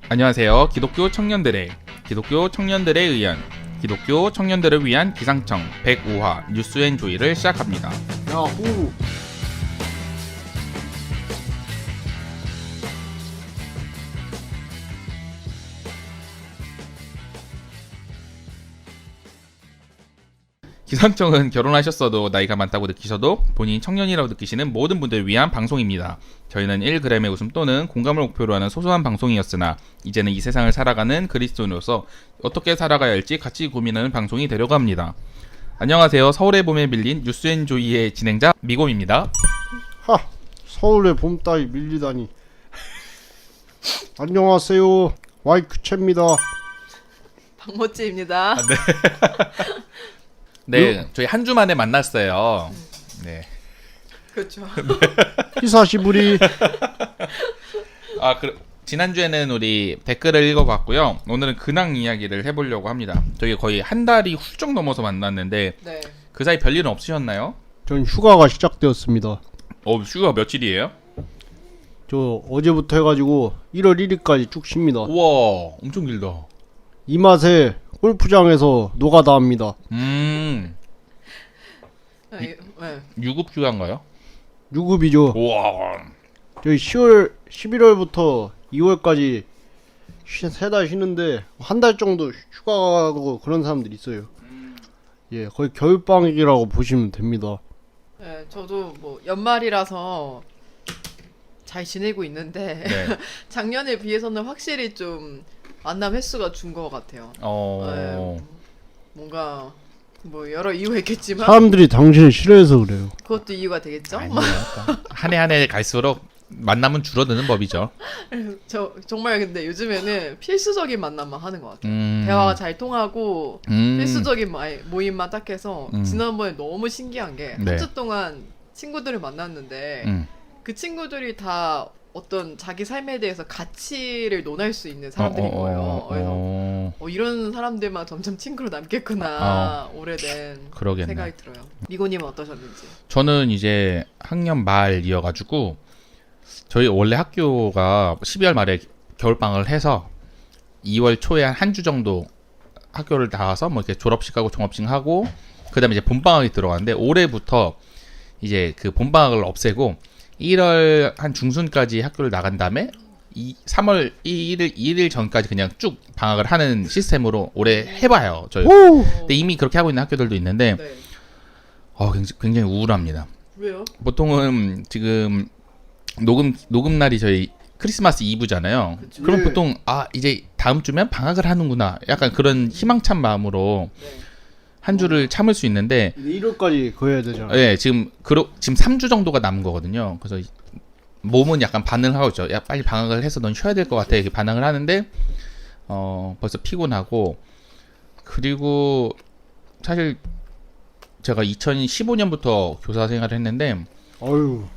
안녕하세요. 기독교 청년들의 의견, 기독교 청년들을 위한 기상청 105화 뉴스앤조이를 시작합니다. 야호! 기상청은 결혼하셨어도 나이가 많다고 느끼셔도 본인이 청년이라고 느끼시는 모든 분들을 위한 방송입니다. 저희는 1g의 웃음 또는 공감을 목표로 하는 소소한 방송이었으나 이제는 이 세상을 살아가는 그리스도인으로서 어떻게 살아가야 할지 같이 고민하는 방송이 되려고 합니다. 안녕하세요. 서울의 봄에 밀린 뉴스앤조이의 진행자 미곰입니다. 하! 서울의 봄 따위 밀리다니. 안녕하세요. 와이크채입니다. 박모찌입니다. 네, 저희 한 주 만에 만났어요. 네. 그렇죠. 히사시부리. 지난주에는 우리 댓글을 읽어봤고요. 오늘은 근황 이야기를 해보려고 합니다. 저희 거의 한 달이 훌쩍 넘어서 만났는데 네. 그 사이 별일은 없으셨나요? 전 휴가가 시작되었습니다. 휴가 며칠이에요? 저 어제부터 해가지고 1월 1일까지 쭉 쉽니다. 우와, 엄청 길다. 이 맛에 골프장에서 노가다 합니다. 네. 유급 휴가인가요? 유급이죠. 우와. 저희 11월부터 2월까지 세 달 쉬는데 한 달 정도 휴가 가고 그런 사람들이 있어요. 예, 거의 겨울방학이라고 보시면 됩니다. 네, 저도 뭐 연말이라서 잘 지내고 있는데 네. 작년에 비해서는 확실히 좀 만남 횟수가 준 것 같아요. 네, 뭔가 뭐 여러 이유가 있겠지만 사람들이 당신을 싫어해서 그래요. 그것도 이유가 되겠죠? 아니에요. 한 해 갈수록 만남은 줄어드는 법이죠. 저 정말 근데 요즘에는 필수적인 만남만 하는 것 같아요. 대화가 잘 통하고 필수적인 모임만 딱 해서 지난번에 너무 신기한 게 한 네. 주 동안 친구들을 만났는데 그 친구들이 다 어떤 자기 삶에 대해서 가치를 논할 수 있는 사람들인 거예요. 그래서 이런 사람들만 점점 친구로 남겠구나. 오래된 그러겠네. 생각이 들어요. 미고님은 어떠셨는지? 저는 이제 학년 말이어가지고 저희 원래 학교가 12월 말에 겨울방학을 해서 2월 초에 한 주 정도 학교를 나와서 뭐 이렇게 졸업식하고 종업식하고 그다음에 이제 본방학이 들어가는데 올해부터 이제 그 본방학을 없애고 1월 한 중순까지 학교를 나간 다음에 3월 1일 전까지 그냥 쭉 방학을 하는 시스템으로 올해 해봐요. 저희. 근데 이미 그렇게 하고 있는 학교들도 있는데 네. 굉장히 우울합니다. 왜요? 보통은 지금 녹음 날이 저희 크리스마스 이브잖아요. 그쵸. 그럼 네. 보통 이제 다음 주면 방학을 하는구나. 약간 그런 희망찬 마음으로 네. 한 주를 참을 수 있는데 1월까지 거 해야 되잖아. 지금 3주 정도가 남은 거거든요. 그래서 몸은 약간 반응을 하고 있죠. 야, 빨리 방학을 해서 넌 쉬어야 될 것 같아. 이렇게 반응을 하는데 벌써 피곤하고 그리고 사실 제가 2015년부터 교사 생활을 했는데 어휴.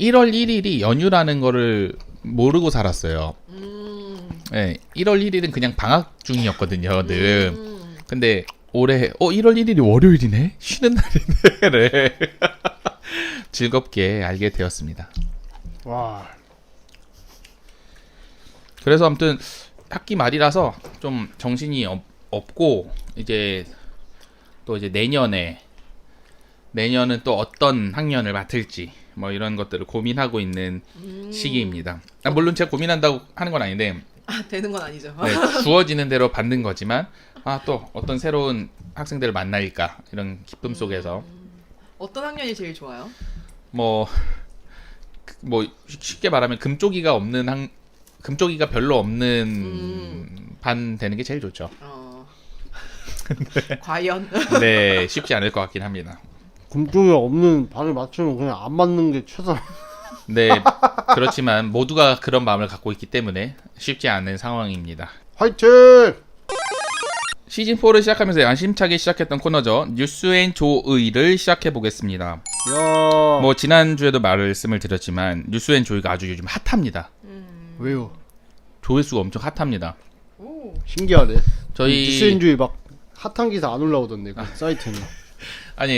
1월 1일이 연휴라는 거를 모르고 살았어요. 네, 1월 1일은 그냥 방학 중이었거든요, 늘. 근데 올해 1월 1일이 월요일이네? 쉬는 날이네. 즐겁게 알게 되었습니다. 와. 그래서 아무튼 학기 말이라서 좀 정신이 없고 이제 또 이제 내년은 또 어떤 학년을 맡을지 뭐 이런 것들을 고민하고 있는 시기입니다. 물론 제가 고민한다고 하는 건 아닌데 되는 건 아니죠. 네, 주어지는 대로 받는 거지만 또 어떤 새로운 학생들을 만날까 이런 기쁨 속에서 어떤 학년이 제일 좋아요? 뭐 쉽게 말하면 금쪽이가 별로 없는 반 되는 게 제일 좋죠. 과연? 네, 쉽지 않을 것 같긴 합니다. 금쪽이 없는 반을 맞추면 그냥 안 맞는 게 최선. 네, 그렇지만 모두가 그런 마음을 갖고 있기 때문에 쉽지 않은 상황입니다. 화이팅! 시즌4를 시작하면서 야심차게 시작했던 코너죠. 뉴스앤조의를 시작해보겠습니다. 야. 뭐 지난주에도 말씀을 드렸지만 뉴스앤조의가 아주 요즘 핫합니다. 왜요? 조회수가 엄청 핫합니다. 오. 신기하네. 저희 뉴스엔조이 막 핫한 기사 안 올라오던데 그 사이트는.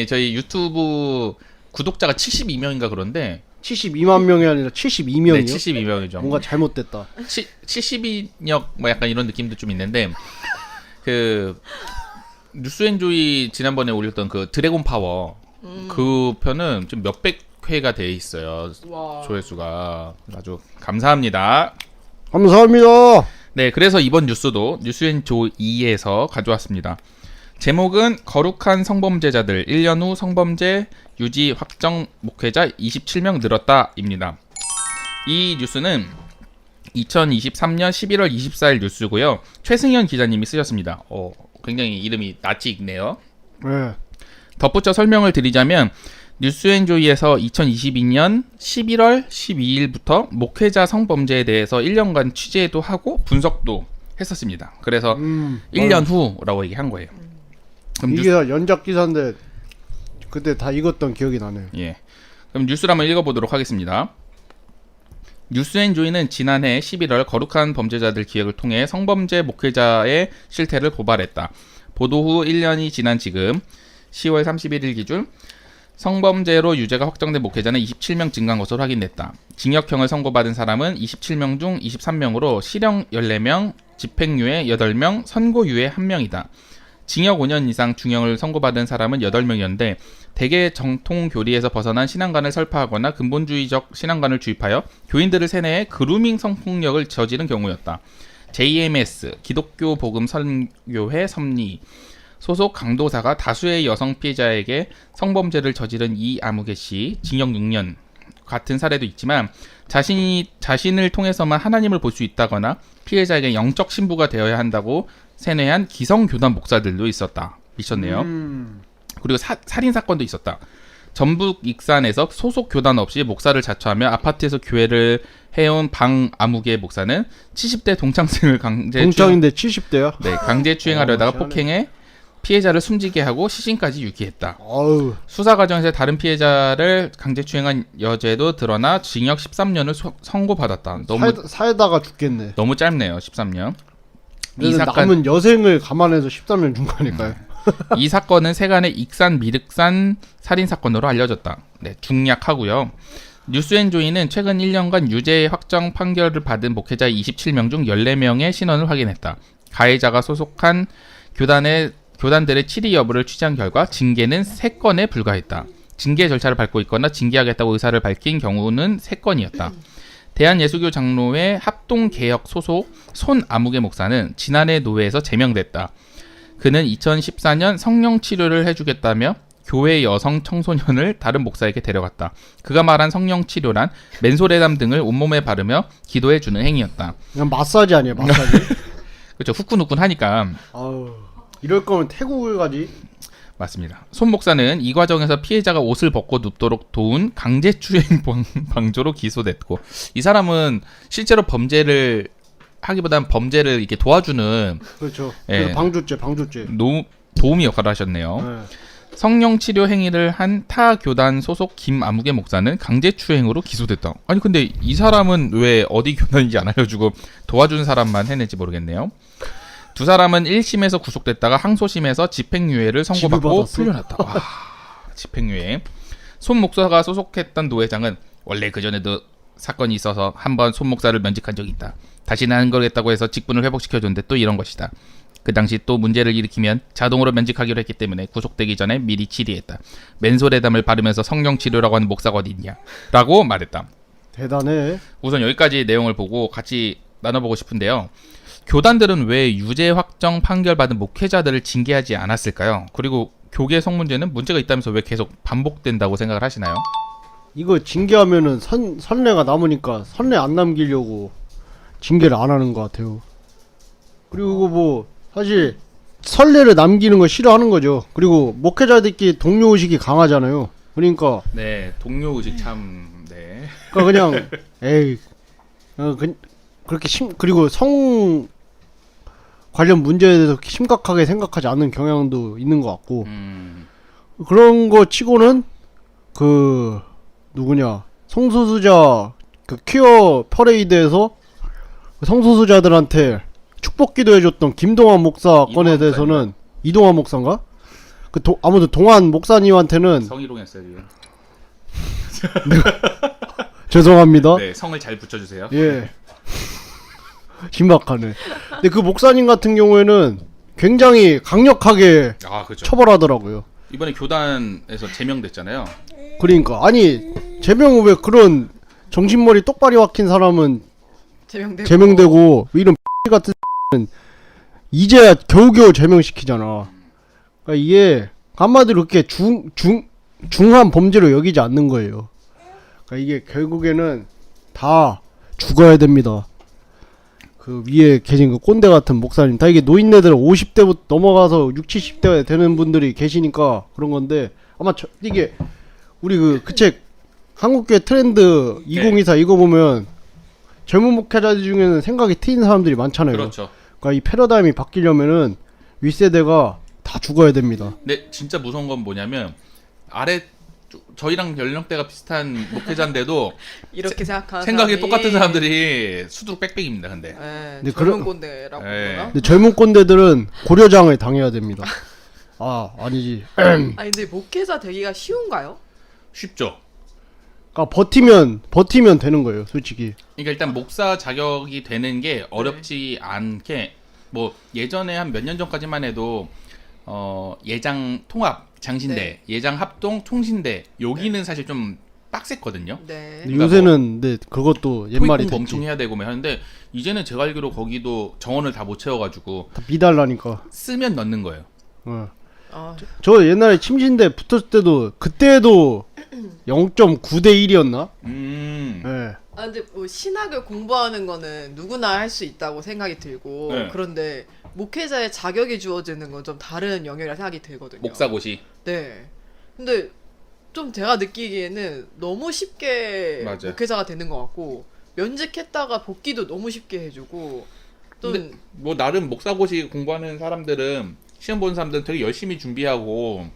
저희 유튜브 구독자가 72명인가 그런데 72만 명이 아니라 72명이요? 네, 72명이죠. 뭔가 잘못됐다. 72역 뭐 약간 이런 느낌도 좀 있는데 그 뉴스엔조이 지난번에 올렸던 그 드래곤 파워 그 편은 좀 몇백 회가 돼 있어요. 와. 조회수가 아주 감사합니다. 감사합니다. 네, 그래서 이번 뉴스도 뉴스엔조이에서 가져왔습니다. 제목은 거룩한 성범죄자들 1년 후 성범죄 유지 확정 목회자 27명 늘었다입니다. 이 뉴스는 2023년 11월 24일 뉴스고요. 최승현 기자님이 쓰셨습니다. 굉장히 이름이 낯이 익네요. 네. 덧붙여 설명을 드리자면 뉴스엔조이에서 2022년 11월 12일부터 목회자 성범죄에 대해서 1년간 취재도 하고 분석도 했었습니다. 그래서 1년 후라고 얘기한 거예요. 그럼 이게 다 연작 기사인데 그때 다 읽었던 기억이 나네요. 예. 그럼 뉴스를 한번 읽어보도록 하겠습니다. 뉴스엔조이는 지난해 11월 거룩한 범죄자들 기획을 통해 성범죄 목회자의 실태를 고발했다. 보도 후 1년이 지난 지금 10월 31일 기준 성범죄로 유죄가 확정된 목회자는 27명 증가한 것으로 확인됐다. 징역형을 선고받은 사람은 27명 중 23명으로 실형 14명, 집행유예 8명, 선고유예 1명이다. 징역 5년 이상 중형을 선고받은 사람은 8명이었는데 대개 정통 교리에서 벗어난 신앙관을 설파하거나 근본주의적 신앙관을 주입하여 교인들을 세뇌해 그루밍 성폭력을 저지른 경우였다. JMS 기독교 복음 선교회 섭리 소속 강도사가 다수의 여성 피해자에게 성범죄를 저지른 이아무개 씨 징역 6년 같은 사례도 있지만 자신을 통해서만 하나님을 볼 수 있다거나 피해자에게 영적 신부가 되어야 한다고 세뇌한 기성교단 목사들도 있었네요. 그리고 살인 사건도 있었다. 전북 익산에서 소속 교단 없이 목사를 자처하며 아파트에서 교회를 해온 방아무개 목사는 70대 동창생을 동창인데 70대야? 네, 강제 추행하려다가 폭행해 피해자를 숨지게 하고 시신까지 유기했다. 어우. 수사 과정에서 다른 피해자를 강제 추행한 여죄도 드러나 징역 13년을 선고받았다. 살다가 죽겠네. 너무 짧네요. 13년. 이 남은 여생을 감안해서 13년 준 거니까요. 이 사건은 세간의 익산 미륵산 살인 사건으로 알려졌다. 네, 중략하고요. 뉴스엔조이는 최근 1년간 유죄 확정 판결을 받은 목회자 27명 중 14명의 신원을 확인했다. 가해자가 소속한 교단들의 치리 여부를 취재한 결과 징계는 3건에 불과했다. 징계 절차를 밟고 있거나 징계하겠다고 의사를 밝힌 경우는 3건이었다. 대한예수교 장로회 합동개혁 소속 손아무개 목사는 지난해 노회에서 제명됐다. 그는 2014년 성령치료를 해주겠다며 교회 여성 청소년을 다른 목사에게 데려갔다. 그가 말한 성령치료란 맨솔에담 등을 온몸에 바르며 기도해주는 행위였다. 그냥 마사지 아니에요, 마사지? 그렇죠. 후끈후끈하니까. 아우, 이럴 거면 태국을 가지. 맞습니다. 손 목사는 이 과정에서 피해자가 옷을 벗고 눕도록 도운 강제추행 방조로 기소됐고, 이 사람은 실제로 범죄를 하기보다는 범죄를 이렇게 도와주는, 그렇죠. 예, 그래서 방조죄 도우미 역할을 하셨네요. 네. 성령치료 행위를 한 타 교단 소속 김아무개 목사는 강제추행으로 기소됐다. 아니 근데 이 사람은 왜 어디 교단인지 안 알려주고 도와준 사람만 해낸지 모르겠네요. 두 사람은 1심에서 구속됐다가 항소심에서 집행유예를 선고받고 풀려났다. 와, 집행유예. 손 목사가 소속했던 노회장은 원래 그전에도 사건이 있어서 한번 손 목사를 면직한 적이 있다. 다시는 안 그러겠다고 해서 직분을 회복시켜줬는데 또 이런 것이다. 그 당시 또 문제를 일으키면 자동으로 면직하기로 했기 때문에 구속되기 전에 미리 치리했다. 맨솔에담을 바르면서 성령치료라고 하는 목사가 어디 있냐 라고 말했다. 대단해. 우선 여기까지 내용을 보고 같이 나눠보고 싶은데요. 교단들은 왜 유죄 확정 판결받은 목회자들을 징계하지 않았을까요? 그리고 교계 성문제는 문제가 있다면서 왜 계속 반복된다고 생각을 하시나요? 이거 징계하면은 선례가 남으니까 선례 안 남기려고 징계를 안 하는 것 같아요. 그리고 뭐 사실 선례를 남기는 거 싫어하는 거죠. 그리고 목회자들끼리 동료의식이 강하잖아요. 그러니까 네, 동료의식 참... 네. 그러니까 그냥 에이 그렇게 그리고 성 관련 문제에 대해서 심각하게 생각하지 않는 경향도 있는 것 같고 그런 거 치고는 그 누구냐 성소수자 그 퀴어 퍼레이드에서 성소수자들한테 축복 기도해줬던 김동환 목사 건에 대해서는 이동환 목사인가? 아무튼 동환 목사님한테는 성희롱했어요. 죄송합니다. 네, 성을 잘 붙여주세요. 예. 신박하네. 근데 그 목사님 같은 경우에는 굉장히 강력하게 아, 그렇죠. 처벌하더라고요. 이번에 교단에서 제명됐잖아요. 그러니까 아니 제명은 왜 그런 정신머리 똑바리 박힌 사람은 제명되고 이런 같은 는 이제야 겨우겨우 제명시키잖아. 그러니까 이게 한마디로 그렇게 중한 범죄로 여기지 않는 거예요. 그러니까 이게 결국에는 다 죽어야 됩니다. 그 위에 계신 그 꼰대 같은 목사님 다 이게 노인네들 50대부터 넘어가서 60, 70대 되는 분들이 계시니까 그런 건데 아마 이게 우리 그 책 한국교회 트렌드 2024 이거 보면 젊은 목회자들 중에는 생각이 트인 사람들이 많잖아요. 그렇죠. 그러니까 이 패러다임이 바뀌려면은 윗세대가 다 죽어야 됩니다. 근데 진짜 무서운 건 뭐냐면 아래 저희랑 연령대가 비슷한 목회자인데도 이렇게 생각하는 생각이 사람이... 똑같은 사람들이 수두룩 빽빽입니다. 근데 네, 젊은 꼰대라고 그러나? 근데 젊은 꼰대들은 고려장을 당해야 됩니다. 아 아니지. 아니 근데 목회자 되기가 쉬운가요? 쉽죠. 그러니까 버티면 되는 거예요, 솔직히. 그러니까 일단 목사 자격이 되는 게 어렵지 않게 뭐 예전에 한 몇 년 전까지만 해도 예장 통합 장신대, 예장 합동 통신대 여기는 사실 좀 빡셌거든요. 네. 요새는 근데 그것도 옛말이 됐지. 엄청 해야 되고 뭐 하는데 이제는 제가 알기로 거기도 정원을 다 못 채워가지고 다 미달라니까 쓰면 넣는 거예요. 저 옛날에 침신대 붙었을 때도 그때도 0.9대 1이었나? 네. 근데 뭐 신학을 공부하는 거는 누구나 할 수 있다고 생각이 들고 그런데 목회자의 자격이 주어지는 건 좀 다른 영역이라 생각이 들거든요. 목사고시. 네. 근데 좀 제가 느끼기에는 너무 쉽게 목회자가 되는 것 같고 면직했다가 복귀도 너무 쉽게 해주고 근데 뭐 나름 목사고시 공부하는 사람들은 시험 보는 사람들은 되게 열심히 준비하고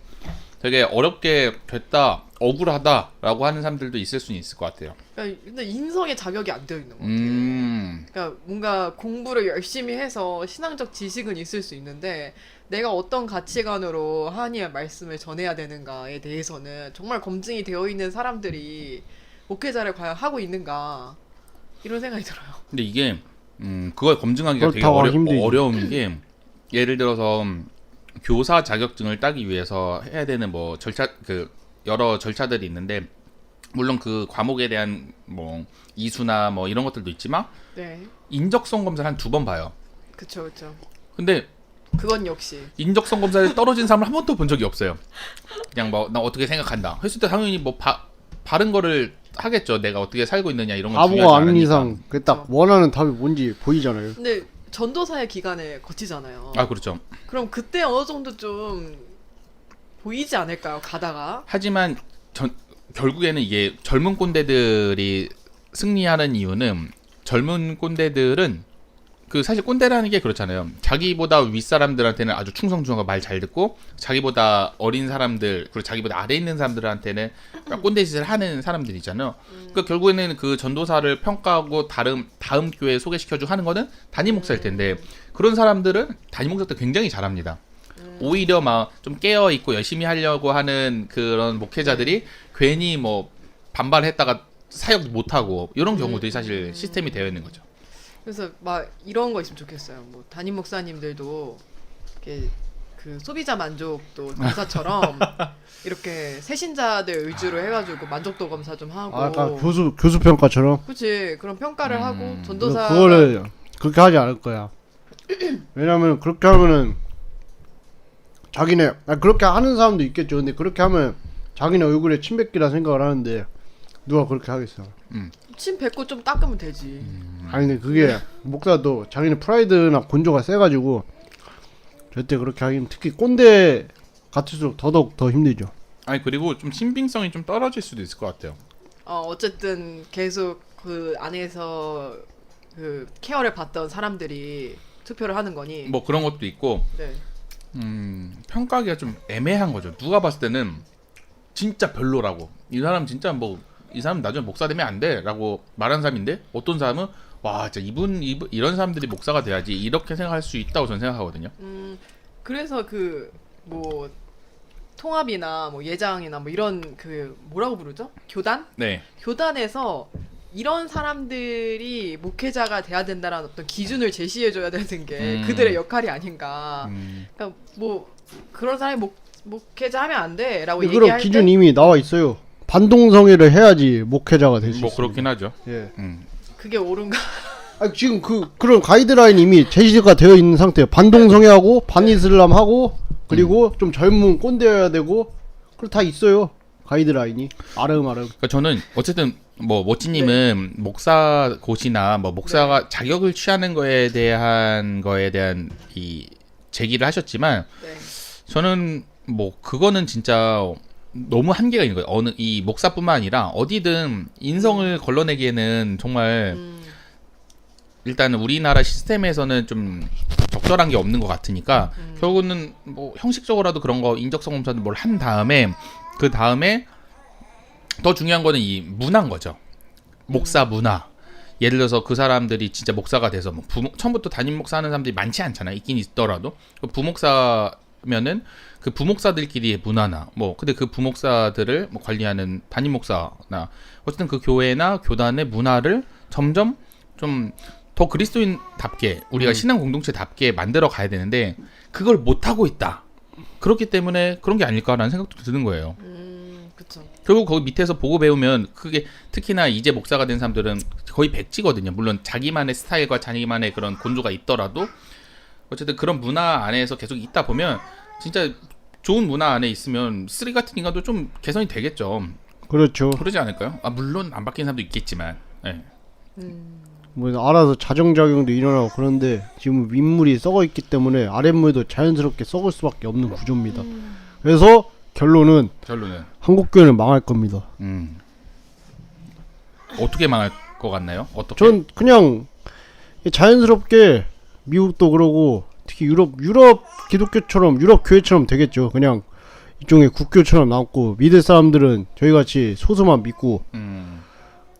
되게 어렵게 됐다 억울하다라고 하는 사람들도 있을 수는 있을 것 같아요. 그러니까 근데 인성의 자격이 안 되어 있는 것 같아요. 그러니까 뭔가 공부를 열심히 해서 신앙적 지식은 있을 수 있는데 내가 어떤 가치관으로 하나님의 말씀을 전해야 되는가에 대해서는 정말 검증이 되어 있는 사람들이 목회자를 과연 하고 있는가 이런 생각이 들어요. 근데 이게 그걸 검증하기가 되게 어려운 게 예를 들어서 교사 자격증을 따기 위해서 해야 되는 뭐 절차 여러 절차들이 있는데 물론 그 과목에 대한 뭐 이수나 뭐 이런 것들도 있지만 인적성 검사를 한 2번 봐요. 그쵸. 근데 그건 역시 인적성 검사에 떨어진 사람을 한 번도 본 적이 없어요. 그냥 뭐 나 어떻게 생각한다 했을 때 당연히 뭐 바른 거를 하겠죠. 내가 어떻게 살고 있느냐 이런 건 중요하지 않으니까. 이상 딱 원하는 답이 뭔지 보이잖아요. 근데 전도사의 기간을 거치잖아요. 아 그렇죠. 그럼 그때 어느 정도 좀 보이지 않을까요? 가다가. 하지만 결국에는 이게 젊은 꼰대들이 승리하는 이유는 젊은 꼰대들은 사실 꼰대라는 게 그렇잖아요. 자기보다 윗사람들한테는 아주 충성중하고 말 잘 듣고 자기보다 어린 사람들 그리고 자기보다 아래 있는 사람들한테는 꼰대 짓을 하는 사람들이잖아요. 그러니까 결국에는 그 전도사를 평가하고 다음 교회에 소개시켜주고 하는 거는 담임 목사일 텐데 그런 사람들은 담임 목사 때 굉장히 잘합니다. 오히려 막 좀 깨어 있고 열심히 하려고 하는 그런 목회자들이 괜히 뭐 반발했다가 사역 못 하고 이런 경우들이 사실 시스템이 되어 있는 거죠. 그래서 막 이런 거 있으면 좋겠어요. 뭐 담임 목사님들도 이렇게 그 소비자 만족도 검사처럼 이렇게 새신자들 위주로 해가지고 만족도 검사 좀 하고. 아까 교수 평가처럼. 그렇지. 그런 평가를 하고 전도사. 그거를 그렇게 하지 않을 거야. 왜냐면 그렇게 하면은 자기네 그렇게 하는 사람도 있겠죠. 근데 그렇게 하면 자기네 얼굴에 침 뱉기라 생각을 하는데 누가 그렇게 하겠어. 침 뱉고 좀 닦으면 되지. 아니 근데 그게 목사도 자기네 프라이드나 곤조가 세가지고 절대 그렇게 하긴 특히 꼰대 같을수록 더더욱 더 힘들죠. 아니 그리고 좀 신빙성이 좀 떨어질 수도 있을 것 같아요. 어쨌든 계속 그 안에서 그 케어를 받던 사람들이 투표를 하는 거니. 뭐 그런 것도 있고. 네. 평가하기가 좀 애매한 거죠. 누가 봤을 때는 진짜 별로라고. 이 사람 진짜 뭐 이 사람 나중에 목사 되면 안 돼라고 말하는 사람인데 어떤 사람은 와 진짜 이분 이런 사람들이 목사가 돼야지 이렇게 생각할 수 있다고 저는 생각하거든요. 그래서 그 뭐 통합이나 뭐 예장이나 뭐 이런 그 뭐라고 부르죠? 교단? 네. 교단에서 이런 사람들이 목회자가 돼야 된다라는 어떤 기준을 제시해줘야 되는 게 그들의 역할이 아닌가. 그러니까 뭐 그런 사람이 목회자 하면 안 돼라고 그런 얘기할 기준 때 이미 나와 있어요. 반동성애를 해야지 목회자가 될 수 뭐 있어요. 그렇긴 하죠. 예. 그게 옳은가? 지금 그런 가이드라인 이미 제시가 되어 있는 상태예요. 반동성애하고 반이슬람하고 그리고 좀 젊은 꼰대여야 되고 그거 다 있어요. 가이드라인이 아름아름. 그러니까 저는 어쨌든 뭐 모찌님은 목사 고시나 뭐 목사가 자격을 취하는 거에 대한 이 제기를 하셨지만 네. 저는 뭐 그거는 진짜 너무 한계가 있는 거예요. 어느 이 목사뿐만 아니라 어디든 인성을 걸러내기에는 정말 일단 우리나라 시스템에서는 좀 적절한 게 없는 것 같으니까 결국은 뭐 형식적으로라도 그런 거 인적성 검사도 뭘 한 다음에 그 다음에 더 중요한 거는 이 문화인 거죠. 목사 문화. 예를 들어서 그 사람들이 진짜 목사가 돼서 뭐 처음부터 담임 목사 하는 사람들이 많지 않잖아요. 있긴 있더라도 그 부목사면은 그 부목사들끼리의 문화나 뭐 근데 그 부목사들을 뭐 관리하는 담임 목사나 어쨌든 그 교회나 교단의 문화를 점점 좀 더 그리스도인답게 우리가 신앙 공동체답게 만들어 가야 되는데 그걸 못 하고 있다. 그렇기 때문에 그런 게 아닐까라는 생각도 드는 거예요. 그쵸. 결국 거기 밑에서 보고 배우면 그게 특히나 이제 목사가 된 사람들은 거의 백지거든요. 물론 자기만의 스타일과 자기만의 그런 곤조가 있더라도 어쨌든 그런 문화 안에서 계속 있다 보면 진짜 좋은 문화 안에 있으면 쓰리 같은 인간도 좀 개선이 되겠죠. 그렇죠. 그러지 않을까요? 물론 안 바뀐 사람도 있겠지만. 네. 뭐 알아서 자정작용도 일어나고 그런데 지금 윗물이 썩어 있기 때문에 아랫물도 자연스럽게 썩을 수밖에 없는 구조입니다. 그래서 결론은 한국교회는 망할 겁니다. 어떻게 망할 것 같나요? 어떻게? 전 그냥 자연스럽게 미국도 그러고 특히 유럽 기독교처럼 유럽 교회처럼 되겠죠. 그냥 일종의 국교처럼 남고 믿을 사람들은 저희같이 소수만 믿고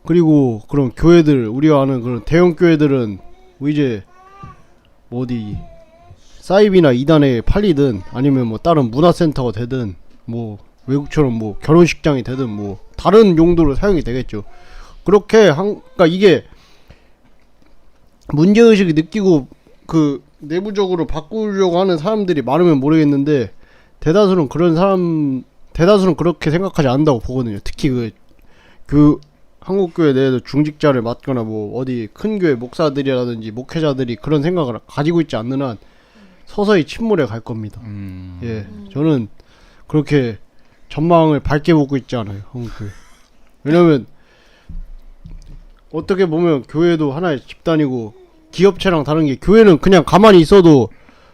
그리고 그런 교회들 우리가 아는 그런 대형 교회들은 뭐 이제 뭐 어디 사이비나 이단에 팔리든 아니면 뭐 다른 문화센터가 되든 뭐 외국처럼 뭐 결혼식장이 되든 뭐 다른 용도로 사용이 되겠죠. 그렇게 그러니까 이게 문제의식이 느끼고 그 내부적으로 바꾸려고 하는 사람들이 많으면 모르겠는데 대다수는 그렇게 생각하지 않는다고 보거든요. 특히 그 한국교회 내에서 중직자를 맡거나 뭐 어디 큰 교회 목사들이라든지 목회자들이 그런 생각을 가지고 있지 않는 한 서서히 침몰해 갈 겁니다. 예, 저는 그렇게 전망을 밝게 보고 있지 않아요, 한국교회. 왜냐면 어떻게 보면 교회도 하나의 집단이고 기업체랑 다른 게 교회는 그냥 가만히 있어도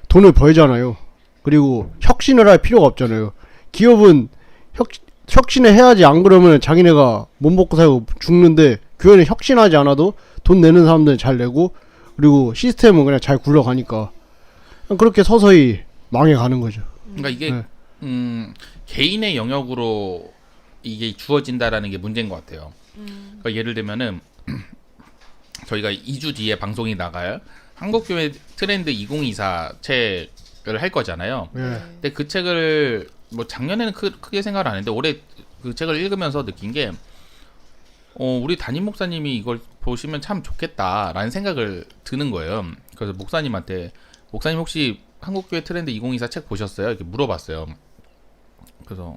돈을 벌잖아요. 그리고 혁신을 할 필요가 없잖아요. 기업은 혁신을 해야지, 안 그러면 자기네가 못 먹고 살고 죽는데 교회는 혁신하지 않아도 돈 내는 사람들은 잘 내고 그리고 시스템은 그냥 잘 굴러가니까 그렇게 서서히 망해가는 거죠. 그러니까 이게 개인의 영역으로 이게 주어진다라는 게 문제인 것 같아요. 그러니까 예를 들면은 저희가 2주 뒤에 방송이 나갈 한국교회 트렌드 2024 책을 할 거잖아요. 근데 그 책을 뭐 작년에는 크게 생각을 안 했는데 올해 그 책을 읽으면서 느낀 게 우리 담임 목사님이 이걸 보시면 참 좋겠다라는 생각을 드는 거예요. 그래서 목사님 혹시 한국교회 트렌드 2024 책 보셨어요? 이렇게 물어봤어요. 그래서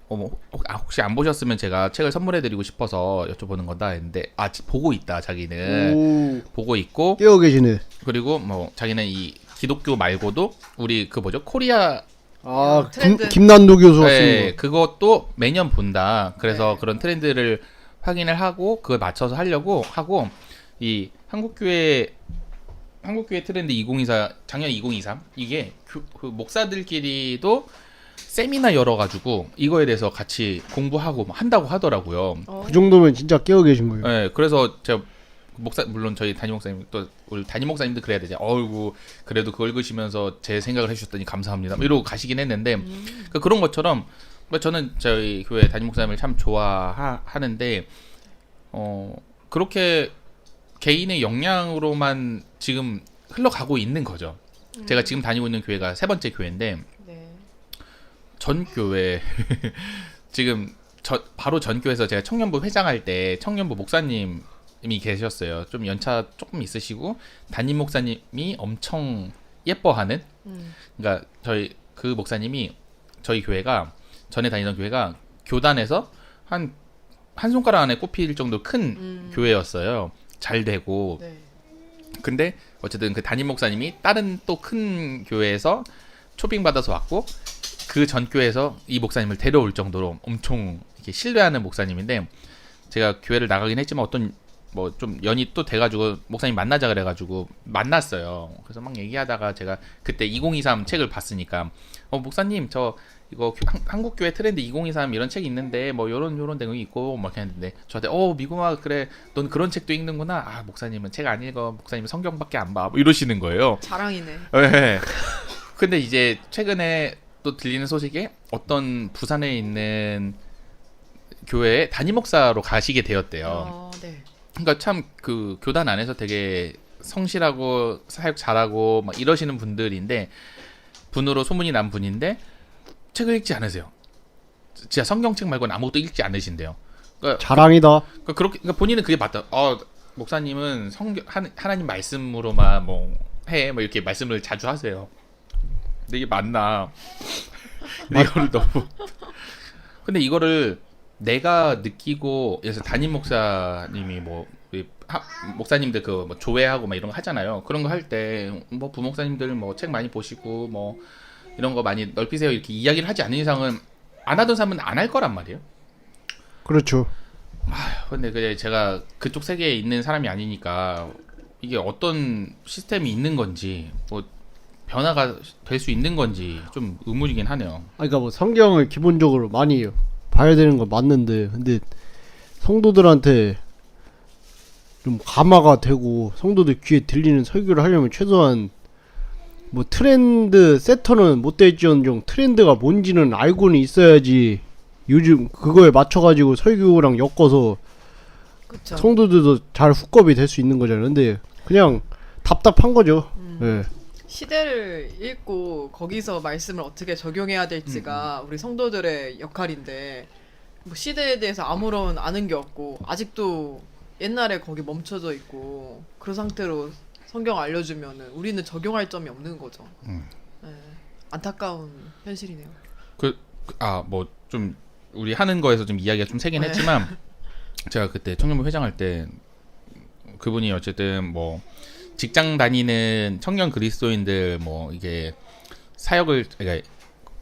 혹시 안 보셨으면 제가 책을 선물해드리고 싶어서 여쭤보는 거다 했는데 보고 있다 자기는. 보고 있고 깨어 계시네. 그리고 뭐 자기는 이 기독교 말고도 우리 그 뭐죠 코리아 김난도 교수 같은 네, 거. 그것도 매년 본다. 그래서 그런 트렌드를 확인을 하고 그걸 맞춰서 하려고 하고 이 한국교회 트렌드 2024 작년 2023 이게 그 목사들끼리도 세미나 열어가지고 이거에 대해서 같이 공부하고 한다고 하더라고요. 그 정도면 진짜 깨어 계신 거예요. 네, 그래서 제가 물론 저희 담임 목사님 또 우리 담임 목사님도 그래야 되죠. 어이구 그래도 그걸 읽으시면서 제 생각을 해주셨더니 감사합니다. 이러고 가시긴 했는데 그런 것처럼 저는 저희 교회 담임 목사님을 참 좋아하는데 그렇게 개인의 역량으로만 지금 흘러가고 있는 거죠. 제가 지금 다니고 있는 교회가 3번째 교회인데 전 교회 지금 바로 전 교회에서 제가 청년부 회장할 때 청년부 목사님이 계셨어요. 좀 연차 조금 있으시고 담임 목사님이 엄청 예뻐하는. 그러니까 저희 그 목사님이 저희 교회가 전에 다니던 교회가 교단에서 한 손가락 안에 꼽힐 정도 큰 교회였어요. 잘 되고. 네. 근데 어쨌든 그 담임 목사님이 다른 또 큰 교회에서 초빙 받아서 왔고 그 전 교회에서 이 목사님을 데려올 정도로 엄청 이렇게 신뢰하는 목사님인데 제가 교회를 나가긴 했지만 어떤 뭐 좀 연이 또 돼가지고 목사님 만나자 그래가지고 만났어요. 그래서 막 얘기하다가 제가 그때 2023 책을 봤으니까 목사님 저 이거 한국 교회 트렌드 2023 이런 책이 있는데 뭐 요런 내용이 있고 막 했는데 저한테 미구마 그래 넌 그런 책도 읽는구나. 아 목사님은 책 안 읽어. 목사님은 성경밖에 안 봐. 뭐 이러시는 거예요. 자랑이네. 네. 근데 이제 최근에 또 들리는 소식에 어떤 부산에 있는 교회에 담임 목사로 가시게 되었대요. 네. 그러니까 참 그 교단 안에서 되게 성실하고 사역 잘하고 막 이러시는 분들인데 분으로 소문이 난 분인데 책을 읽지 않으세요. 진짜 성경책 말고는 아무것도 읽지 않으신대요. 그러니까 자랑이다. 그러니까 본인은 그게 맞다. 목사님은 하나님 말씀으로만 뭐 이렇게 말씀을 자주 하세요. 근데 이게 맞나? 근데 이거를 너무. 근데 이거를 내가 느끼고 그래서 담임 목사님이 뭐 목사님들 그 뭐 조회하고 막 이런 거 하잖아요. 그런 거 할 때 뭐 부목사님들 뭐 책 많이 보시고 뭐 이런 거 많이 넓히세요 이렇게 이야기를 하지 않는 이상은 안 하던 사람은 안 할 거란 말이에요. 그렇죠. 근데 그게 제가 그쪽 세계에 있는 사람이 아니니까 이게 어떤 시스템이 있는 건지 뭐 변화가 될 수 있는 건지 좀 의문이긴 하네요. 그러니까 뭐 성경을 기본적으로 많이 봐야 되는 건 맞는데 근데 성도들한테 좀 감화가 되고 성도들 귀에 들리는 설교를 하려면 최소한 뭐 트렌드 세터는 못 될지언정 트렌드가 뭔지는 알고는 있어야지 요즘 그거에 맞춰가지고 설교랑 엮어서 그쵸. 성도들도 잘 훅업이 될 수 있는 거잖아요. 근데 그냥 답답한 거죠. 예. 시대를 읽고 거기서 말씀을 어떻게 적용해야 될지가 우리 성도들의 역할인데 뭐 시대에 대해서 아무런 아는 게 없고 아직도 옛날에 거기 멈춰져 있고 그런 상태로 성경 알려주면은 우리는 적용할 점이 없는 거죠. 네. 안타까운 현실이네요. 뭐 좀 우리 하는 거에서 좀 이야기가 좀 세긴 했지만 제가 그때 청년부 회장할 때 그분이 어쨌든 뭐 직장 다니는 청년 그리스도인들 뭐 이게 사역을 그러니까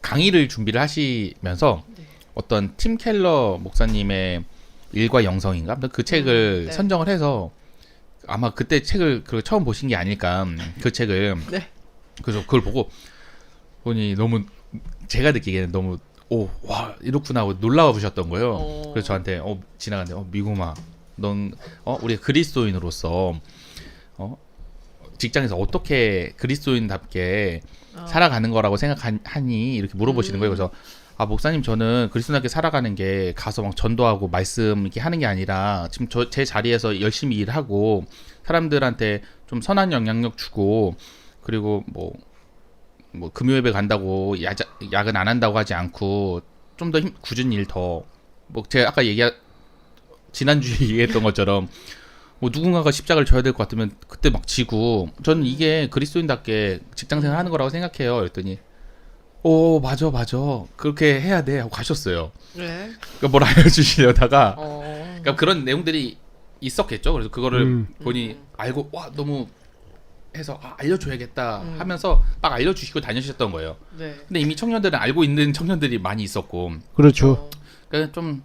강의를 준비를 하시면서 어떤 팀 켈러 목사님의 일과 영성인가 그 책을 선정을 해서 아마 그때 책을 처음 보신 게 아닐까 그 책을. 네. 그래서 그걸 보고 보니 너무 제가 느끼기에는 너무 와 이렇구나 하고 놀라워 보셨던 거예요. 그래서 저한테 지나가는데 미구마 넌 우리 그리스도인으로서 직장에서 어떻게 그리스도인답게 살아가는 거라고 생각하니 이렇게 물어보시는 거예요. 그래서 목사님 저는 그리스도인답게 살아가는 게 가서 막 전도하고 말씀 이렇게 하는 게 아니라 지금 제 자리에서 열심히 일하고 사람들한테 좀 선한 영향력 주고 그리고 뭐 금요예배 간다고 야근 안 한다고 하지 않고 좀 더 굳은 일 더 뭐 제가 아까 지난주에 얘기했던 것처럼 뭐 누군가가 십자가를 져야 될 것 같으면 그때 막 지고 저는 이게 그리스도인답게 직장생활 하는 거라고 생각해요. 그랬더니 맞아 그렇게 해야 돼 하고 가셨어요. 네. 그러니까 뭘 알려주시려다가 그러니까 그런 내용들이 있었겠죠. 그래서 그거를 본인이 알고 너무 해서 알려줘야겠다 하면서 막 알려주시고 다니셨던 거예요. 네. 근데 이미 청년들은 알고 있는 청년들이 많이 있었고 그렇죠. 그러니까 좀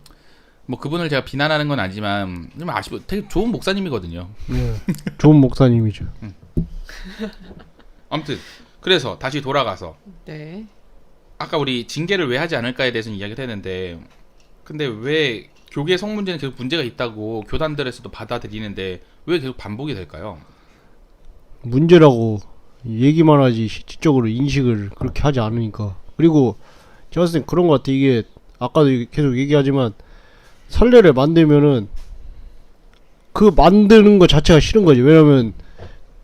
뭐 그분을 제가 비난하는 건 아니지만 좀 아쉽고 되게 좋은 목사님이거든요. 네. 좋은 목사님이죠. 아무튼 그래서 다시 돌아가서 네. 아까 우리 징계를 왜 하지 않을까에 대해서는 이야기를 했는데 근데 왜 교계 성문제는 계속 문제가 있다고 교단들에서도 받아들이는데 왜 계속 반복이 될까요? 문제라고 얘기만 하지 실질적으로 인식을 그렇게 하지 않으니까. 그리고 제가 봤을 땐 그런 것 같아. 이게 아까도 계속 얘기하지만 선례를 만들면은 그 만드는 것 자체가 싫은 거지. 왜냐면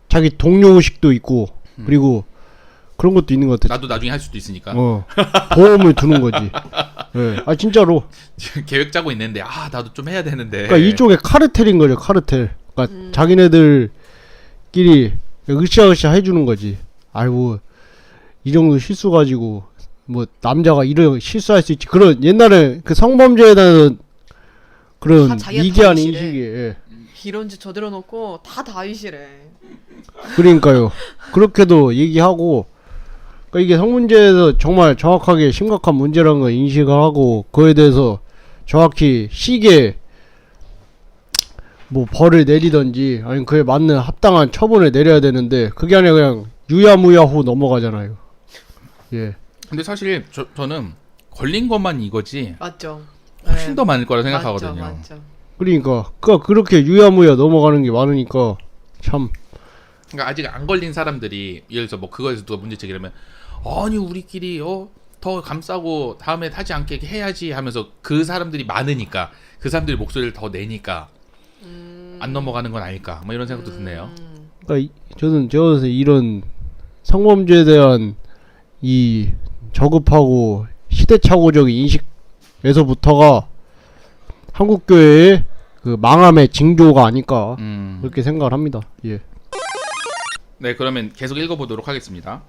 자기 동료 의식도 있고 그리고 그런 것도 있는 것 같아. 나도 나중에 할 수도 있으니까. 보험을 두는 거지. 예. 아 진짜로. 지금 계획 짜고 있는데 나도 좀 해야 되는데. 그러니까 이쪽에 카르텔인 거죠. 카르텔. 그러니까 자기네들끼리 으쌰으쌰 해주는 거지. 아이고 이 정도 실수 가지고 뭐 남자가 이런 실수할 수 있지. 그런 옛날에 그 성범죄에 대한 그런 다 자기가 미개한 다이시래. 인식이. 예. 이런 짓 저들어 놓고 다 다이시래. 그러니까요. 그렇게도 얘기하고. 그러니까 이게 성문제에서 정말 정확하게 심각한 문제라는 걸 인식을 하고 그거에 대해서 정확히 시기에 뭐 벌을 내리던지 아니면 그에 맞는 합당한 처분을 내려야 되는데 그게 아니라 그냥 유야무야호 넘어가잖아요. 예. 근데 사실 저는 걸린 것만 이거지 맞죠. 훨씬 네. 더 많을 거라 생각하거든요. 맞죠. 그러니까 그렇게 유야무야 넘어가는 게 많으니까 참. 그러니까 아직 안 걸린 사람들이 예를 들어서 뭐 그거에서 누가 문제 제기하면 아니 우리끼리 더 감싸고 다음에 하지 않게 해야지 하면서 그 사람들이 많으니까 그 사람들이 목소리를 더 내니까 안 넘어가는 건 아닐까 뭐 이런 생각도 드네요. 그러니까 저는 이런 성범죄에 대한 이 저급하고 시대착오적인 인식에서부터가 한국 교회의 그 망함의 징조가 아닐까 그렇게 생각을 합니다. 예. 네, 그러면 계속 읽어보도록 하겠습니다.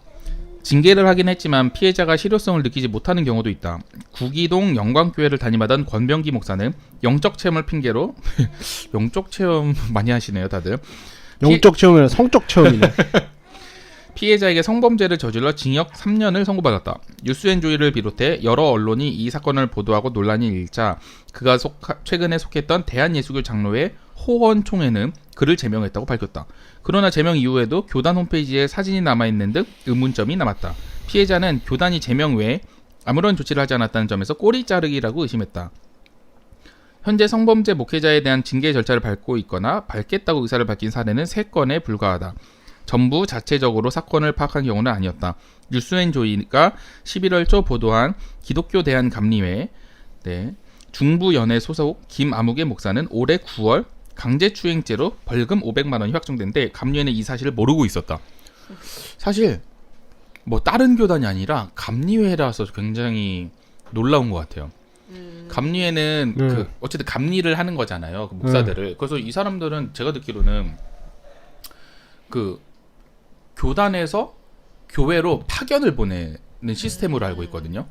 징계를 하긴 했지만 피해자가 실효성을 느끼지 못하는 경우도 있다. 구기동 영광교회를 담임하던 권병기 목사는 영적 체험을 핑계로 영적 체험 많이 하시네요, 다들. 영적 체험이 아니라 성적 체험이네. 피해자에게 성범죄를 저질러 징역 3년을 선고받았다. 뉴스앤조이를 비롯해 여러 언론이 이 사건을 보도하고 논란이 일자 그가 최근에 속했던 대한예수교 장로회 호헌총회는 그를 제명했다고 밝혔다. 그러나 제명 이후에도 교단 홈페이지에 사진이 남아있는 듯 의문점이 남았다. 피해자는 교단이 제명 외에 아무런 조치를 하지 않았다는 점에서 꼬리 자르기라고 의심했다. 현재 성범죄 목회자에 대한 징계 절차를 밟고 있거나 밟겠다고 의사를 밝힌 사례는 3건에 불과하다. 전부 자체적으로 사건을 파악한 경우는 아니었다. 뉴스앤조이가 11월 초 보도한 기독교 대한감리회 중부연회 소속 김아무개 목사는 올해 9월 강제추행죄로 벌금 500만 원이 확정된데 감리회는 이 사실을 모르고 있었다. 사실 뭐 다른 교단이 아니라 감리회라서 굉장히 놀라운 것 같아요. 감리회는 그 어쨌든 감리를 하는 거잖아요. 그 목사들을. 그래서 이 사람들은 제가 듣기로는 그 교단에서 교회로 파견을 보내는 시스템으로 알고 있거든요.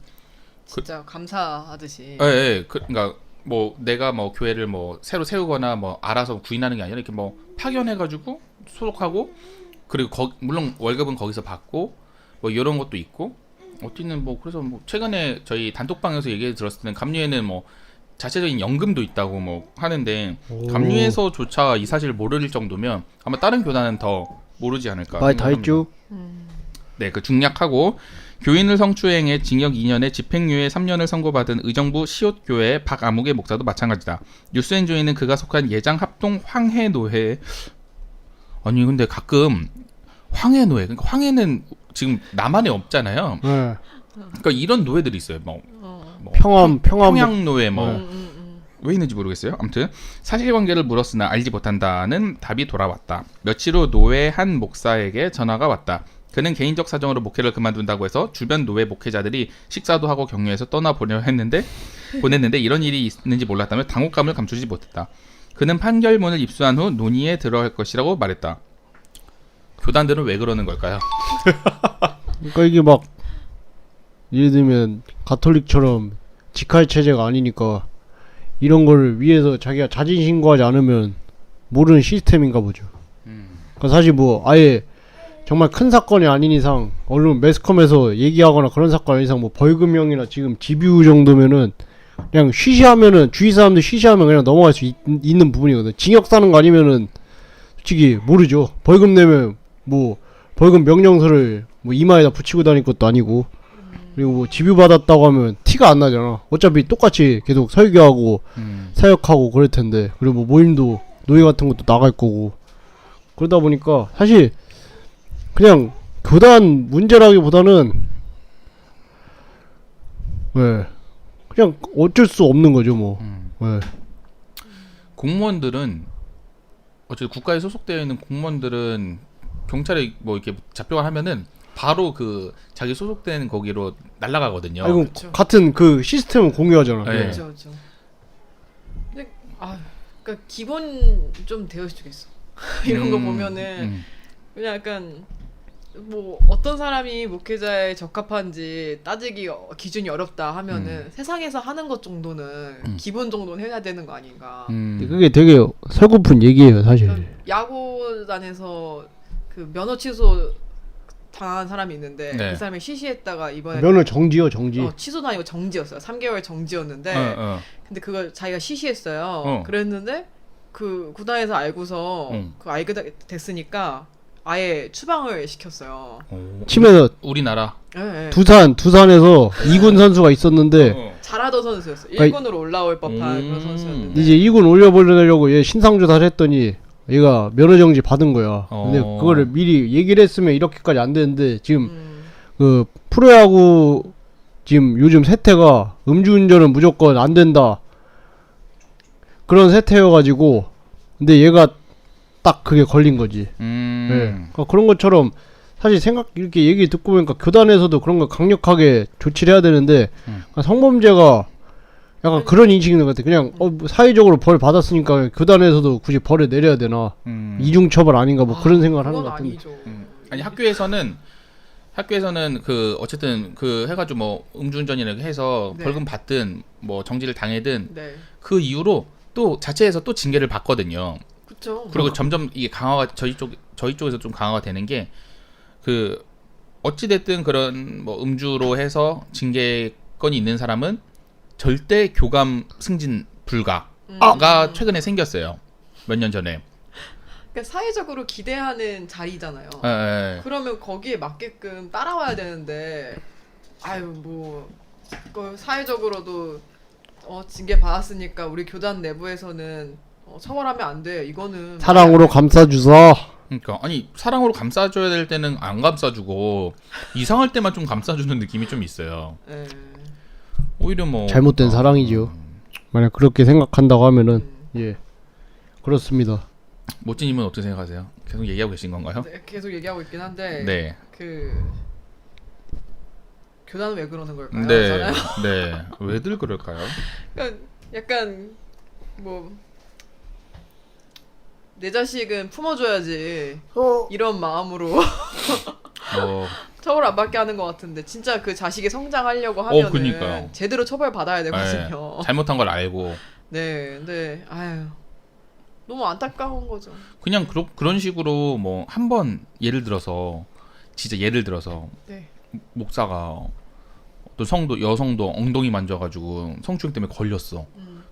진짜 감사하듯이. 예. 그러니까 뭐 내가 뭐 교회를 뭐 새로 세우거나 뭐 알아서 구인하는 게 아니라 이렇게 뭐 파견해가지고 소속하고 그리고 물론 월급은 거기서 받고 뭐 이런 것도 있고 어쨌든 뭐 그래서 뭐 최근에 저희 단톡방에서 얘기 들었을 때는 감리회는 뭐 자체적인 연금도 있다고 뭐 하는데 감리회에서조차 이 사실을 모를 정도면 아마 다른 교단은 더 모르지 않을까. 많이 다 했죠. 네, 그 중략하고 교인을 성추행해 징역 2년에 집행유예 3년을 선고받은 의정부 시옷교회 박아무개 목사도 마찬가지다. 뉴스앤조이는 그가 속한 예장 합동 황해노회 아니 근데 가끔 황해노회 그러니까 황해는 지금 남한에 없잖아요. 네. 그러니까 이런 노회들이 있어요. 뭐 평양노회 왜 있는지 모르겠어요. 아무튼 사실관계를 물었으나 알지 못한다는 답이 돌아왔다. 며칠 후 노회 한 목사에게 전화가 왔다. 그는 개인적 사정으로 목회를 그만둔다고 해서 주변 노회 목회자들이 식사도 하고 격려해서 떠나보려 보냈는데 이런 일이 있는지 몰랐다며 당혹감을 감추지 못했다. 그는 판결문을 입수한 후 논의에 들어갈 것이라고 말했다. 교단들은 왜 그러는 걸까요? 그러니까 이게 막 예를 들면 가톨릭처럼 직할 체제가 아니니까 이런 걸 위해서 자기가 자진 신고하지 않으면 모르는 시스템인가 보죠. 그러니까 사실 뭐 아예 정말 큰 사건이 아닌 이상 언론 매스컴에서 얘기하거나 그런 사건 아닌 이상 뭐 벌금형이나 지금 집유 정도면은 그냥 쉬쉬하면은 주위 사람들 쉬쉬하면 그냥 넘어갈 수 있는 부분이거든. 징역 사는 거 아니면은 솔직히 모르죠. 벌금 내면 뭐 벌금 명령서를 뭐 이마에다 붙이고 다닐 것도 아니고 그리고 뭐 집유 받았다고 하면 티가 안 나잖아. 어차피 똑같이 계속 설교하고 사역하고 그럴 텐데 그리고 뭐 모임도 노예 같은 것도 나갈 거고 그러다 보니까 사실 그냥 교단 문제라기보다는 그냥 어쩔 수 없는 거죠 뭐. 공무원들은 어쨌든 국가에 소속되어 있는 공무원들은 경찰에 뭐 이렇게 잡혀가 하면은 바로 그 자기 소속된 거기로 날아가거든요. 아이고 그쵸. 같은 그 시스템을 공유하잖아. 네. 그렇죠, 그렇죠. 근데 그러니까 기본 좀 되어주겠어. 이런 거 보면은 그냥 약간 뭐 어떤 사람이 목회자에 적합한지 따지기 기준이 어렵다 하면은 세상에서 하는 것 정도는 기본 정도는 해야 되는 거 아닌가. 그게 되게 설고픈 얘기예요, 사실. 그러니까 야구단에서 그 면허 취소 당한 사람이 있는데 네. 그 사람이 시시했다가 이번에 면허 정지요, 정지. 취소도 아니고 정지였어요. 3개월 정지였는데 근데 그걸 자기가 시시했어요. 그랬는데 그 구단에서 알고서 그 알게 됐으니까 아예 추방을 시켰어요. 치면서 우리나라. 네. 두산에서 2군 선수가 있었는데 잘하던 선수였어요. 그러니까 1군으로 올라올 법한 그런 선수였는데 이제 2군 올려보려고 얘 신상조사를 했더니 얘가 면허정지 받은 거야. 근데 그거를 미리 얘기를 했으면 이렇게까지 안 되는데 지금 그 프로야구 지금 요즘 세태가 음주운전은 무조건 안 된다 그런 세태여가지고 근데 얘가 딱 그게 걸린 거지. 네. 그러니까 그런 것처럼 사실 이렇게 얘기 듣고 보니까 교단에서도 그런 거 강력하게 조치를 해야 되는데 그러니까 성범죄가 약간 그런 인식이 있는 것 같아. 그냥 사회적으로 벌 받았으니까 교단에서도 굳이 벌을 내려야 되나 이중처벌 아닌가 뭐 그런 생각을 하는 것 같은데. 아니죠. 아니 학교에서는 그 어쨌든 그 해가지고 뭐 음주운전이라고 해서 네. 벌금 받든 뭐 정지를 당해든 네, 그 이후로 또 자체에서 또 징계를 받거든요. 그렇죠. 그리고 점점 이게 강화가 저희 쪽에서 좀 강화가 되는 게 그 어찌 됐든 그런 뭐 음주로 해서 징계건이 있는 사람은 절대 교감 승진 불가가 최근에 생겼어요. 몇 년 전에. 그러니까 사회적으로 기대하는 자리잖아요. 그러면 거기에 맞게끔 따라와야 되는데 아유 뭐 사회적으로도 징계 받았으니까 우리 교단 내부에서는 처벌하면 안 돼. 이거는 사랑으로 감싸주사. 그러니까 아니 사랑으로 감싸줘야 될 때는 안 감싸주고 이상할 때만 좀 감싸주는 느낌이 좀 있어요. 네. 오히려 뭐 잘못된 사랑이죠. 만약 그렇게 생각한다고 하면은 예 그렇습니다. 모찌님은 어떻게 생각하세요? 계속 얘기하고 계신 건가요? 네, 계속 얘기하고 있긴 한데 네. 그 교단은 왜 그러는 걸까요? 네. 저는? 네. 왜들 그럴까요? 그러니까 약간 뭐 내 자식은 품어줘야지 이런 마음으로 뭐 처벌 안 받게 하는 것 같은데 진짜 그 자식이 성장하려고 하면은 그니까요. 제대로 처벌 받아야 되거든요. 네, 잘못한 걸 알고 네, 근데 아유 너무 안타까운 거죠. 그냥 그런 식으로 뭐 한 번 예를 들어서 네. 목사가 또 여성도 엉덩이 만져가지고 성추행 때문에 걸렸어.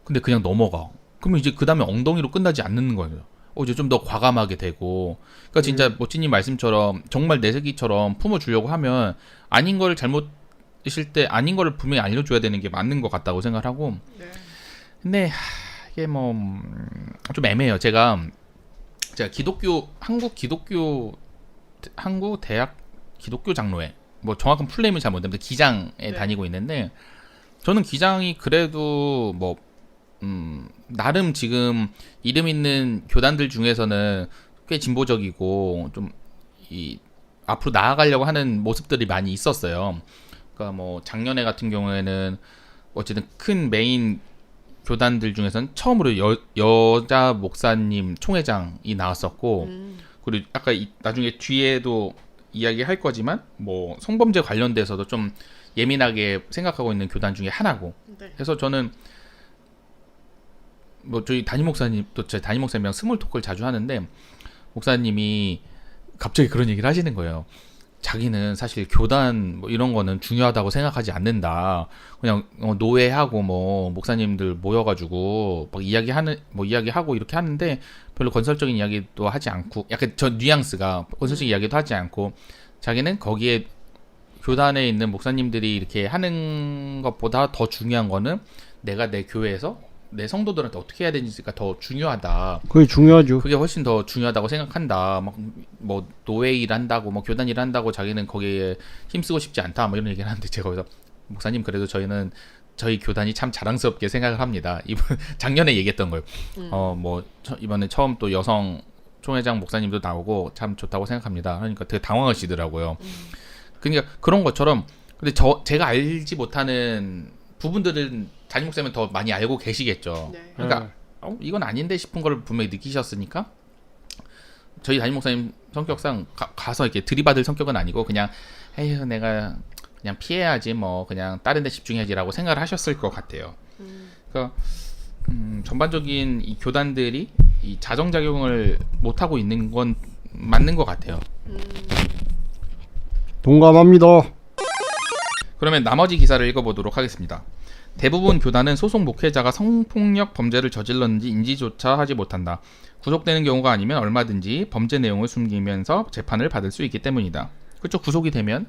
근데 그냥 넘어가. 그러면 이제 그 다음에 엉덩이로 끝나지 않는 거예요. 이제 좀 더 과감하게 되고. 그러니까 진짜 모찌님 말씀처럼 정말 내 새끼처럼 품어주려고 하면 아닌 걸 잘못이실 때 아닌 거를 분명히 알려줘야 되는 게 맞는 것 같다고 생각을 하고. 네. 근데 이게 뭐 좀 애매해요. 제가 한국 대학 기독교 장로회 뭐 정확한 풀네임은 잘 모르는데 기장에 네. 다니고 있는데 저는 기장이 그래도 뭐 나름 지금 이름 있는 교단들 중에서는 꽤 진보적이고 좀 이 앞으로 나아가려고 하는 모습들이 많이 있었어요. 그러니까 뭐 작년에 같은 경우에는 어쨌든 큰 메인 교단들 중에서는 처음으로 여자 목사님 총회장이 나왔었고 그리고 아까 나중에 뒤에도 이야기할 거지만 뭐 성범죄 관련돼서도 좀 예민하게 생각하고 있는 교단 중에 하나고. 네. 그래서 저는 뭐 저희 제 담임 목사님이랑 스몰 토크를 자주 하는데 목사님이 갑자기 그런 얘기를 하시는 거예요. 자기는 사실 교단 뭐 이런 거는 중요하다고 생각하지 않는다. 그냥 노회하고 뭐 목사님들 모여가지고 막 이야기하고 이렇게 하는데 별로 건설적인 이야기도 하지 않고 약간 저 뉘앙스가 건설적인 이야기도 하지 않고 자기는 거기에 교단에 있는 목사님들이 이렇게 하는 것보다 더 중요한 거는 내가 내 교회에서 내 성도들한테 어떻게 해야 되는지가 더 중요하다. 그게 중요하죠. 그게 훨씬 더 중요하다고 생각한다. 막 뭐 노예 일한다고 뭐 교단 일한다고 자기는 거기에 힘쓰고 싶지 않다. 뭐 이런 얘기를 하는데 제가 거기서 목사님 그래도 저희 교단이 참 자랑스럽게 생각을 합니다. 이번 작년에 얘기했던 걸. 뭐 이번에 처음 또 여성 총회장 목사님도 나오고 참 좋다고 생각합니다. 그러니까 되게 당황하시더라고요. 그러니까 그런 것처럼 근데 제가 알지 못하는 부분들은 담임 목사님은 더 많이 알고 계시겠죠. 네. 그러니까 이건 아닌데 싶은 걸 분명히 느끼셨으니까 저희 담임 목사님 성격상 가서 이렇게 들이받을 성격은 아니고 그냥 에휴 내가 그냥 피해야지 뭐 그냥 다른 데 집중해야지라고 생각을 하셨을 것 같아요. 그러니까 전반적인 이 교단들이 이 자정작용을 못하고 있는 건 맞는 것 같아요. 동감합니다. 그러면 나머지 기사를 읽어보도록 하겠습니다. 대부분 교단은 소속 목회자가 성폭력 범죄를 저질렀는지 인지조차 하지 못한다. 구속되는 경우가 아니면 얼마든지 범죄 내용을 숨기면서 재판을 받을 수 있기 때문이다. 그렇죠. 구속이 되면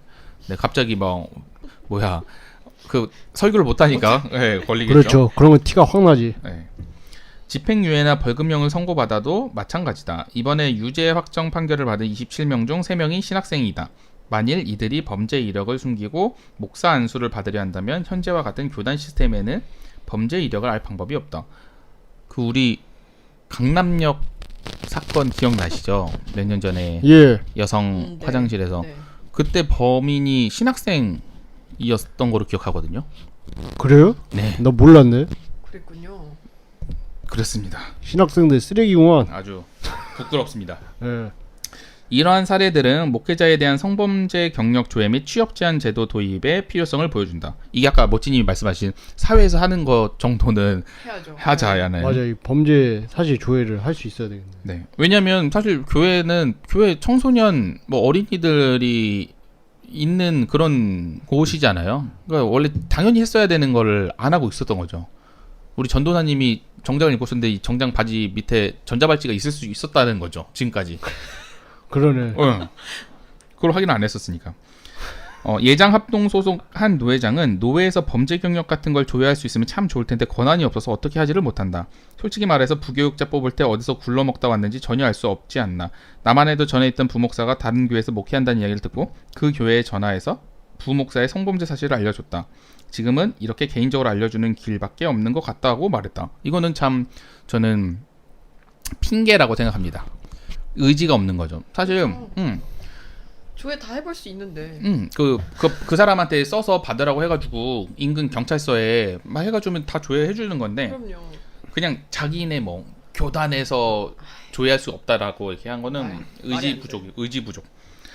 네, 갑자기 뭐야 그 설교를 못하니까 네, 걸리겠죠. 그렇죠. 그런 건 티가 확 나지. 네. 집행유예나 벌금형을 선고받아도 마찬가지다. 이번에 유죄 확정 판결을 받은 27명 중 3명이 신학생이다. 만일 이들이 범죄 이력을 숨기고 목사 안수를 받으려 한다면 현재와 같은 교단 시스템에는 범죄 이력을 알 방법이 없다. 그 우리 강남역 사건 기억나시죠? 몇 년 전에 예. 여성 네. 화장실에서 네. 그때 범인이 신학생이었던 거로 기억하거든요. 그래요? 네, 나 몰랐네. 그랬군요. 그렇습니다. 신학생들 쓰레기구만. 아주 부끄럽습니다. 예. 이러한 사례들은 목회자에 대한 성범죄 경력 조회 및 취업 제한 제도 도입의 필요성을 보여준다. 이게 아까 모찌님이 말씀하신 사회에서 하는 것 정도는 해야죠. 하자야는. 맞아. 이 범죄 사실 조회를 할 수 있어야 되겠네. 네. 왜냐하면 사실 교회 청소년 어린이들이 있는 그런 곳이잖아요. 그러니까 원래 당연히 했어야 되는 거를 안 하고 있었던 거죠. 우리 전도사님이 정장을 입고 있었는데 이 정장 바지 밑에 전자발찌가 있을 수 있었다는 거죠. 지금까지. 그러네. 그걸 확인 안 했었으니까. 예장 합동 소속 한 노회장은 노회에서 범죄 경력 같은 걸 조회할 수 있으면 참 좋을 텐데 권한이 없어서 어떻게 하지를 못한다. 솔직히 말해서 부교육자 뽑을 때 어디서 굴러먹다 왔는지 전혀 알 수 없지 않나. 나만 해도 전에 있던 부목사가 다른 교회에서 목회한다는 이야기를 듣고 그 교회에 전화해서 부목사의 성범죄 사실을 알려줬다. 지금은 이렇게 개인적으로 알려주는 길밖에 없는 것 같다고 말했다. 이거는 참 저는 핑계라고 생각합니다. 의지가 없는 거죠. 사실 조회 다 해볼 수 있는데. 그 사람한테 써서 받으라고 해가지고 인근 경찰서에 막 해가지고 다 조회해 주는 건데 그럼요. 그냥 자기네 뭐 교단에서 조회할 수 없다라고 이렇게 한 거는 말이 의지 안 돼. 부족, 의지 부족.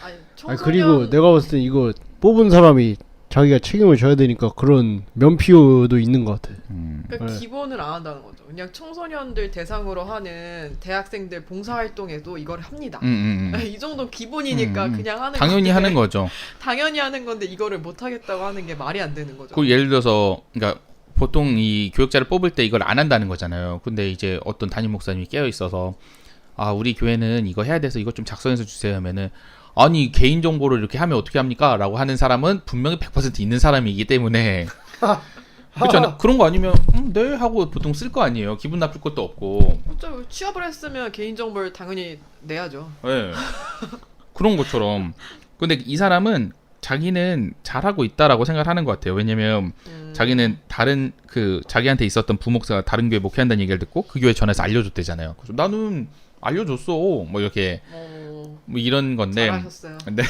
아니, 아니, 청소년 그리고 내가 봤을 때 이거 뽑은 사람이 자기가 책임을 져야 되니까 그런 면피도 있는 것 같아. 그러니까 네. 기본을 안 한다는 거죠. 그냥 청소년들 대상으로 하는 대학생들 봉사활동에도 이걸 합니다. 이 정도 기본이니까 그냥 하는 당연히 건데, 하는 거죠. 당연히 하는 건데 이거를 못 하겠다고 하는 게 말이 안 되는 거죠. 그 예를 들어서 그러니까 보통 이 교육자를 뽑을 때 이걸 안 한다는 거잖아요. 근데 이제 어떤 담임 목사님이 깨어 있어서 우리 교회는 이거 해야 돼서 이것 좀 작성해서 주세요 하면은 아니 개인 정보를 이렇게 하면 어떻게 합니까? 라고 하는 사람은 분명히 100% 있는 사람이기 때문에 그렇잖아요. 그런 거 아니면 네 하고 보통 쓸 거 아니에요. 기분 나쁠 것도 없고. 그렇죠. 취업을 했으면 개인정보를 당연히 내야죠. 네. 그런 것처럼. 근데 이 사람은 자기는 잘하고 있다라고 생각을 하는 것 같아요. 왜냐면 자기는 다른 자기한테 있었던 부목사가 다른 교회 목회한다는 얘기를 듣고 그 교회 전해서 알려줬대잖아요. 그래서 나는 알려줬어. 뭐 이렇게 뭐 이런 건데. 잘하셨어요. 네.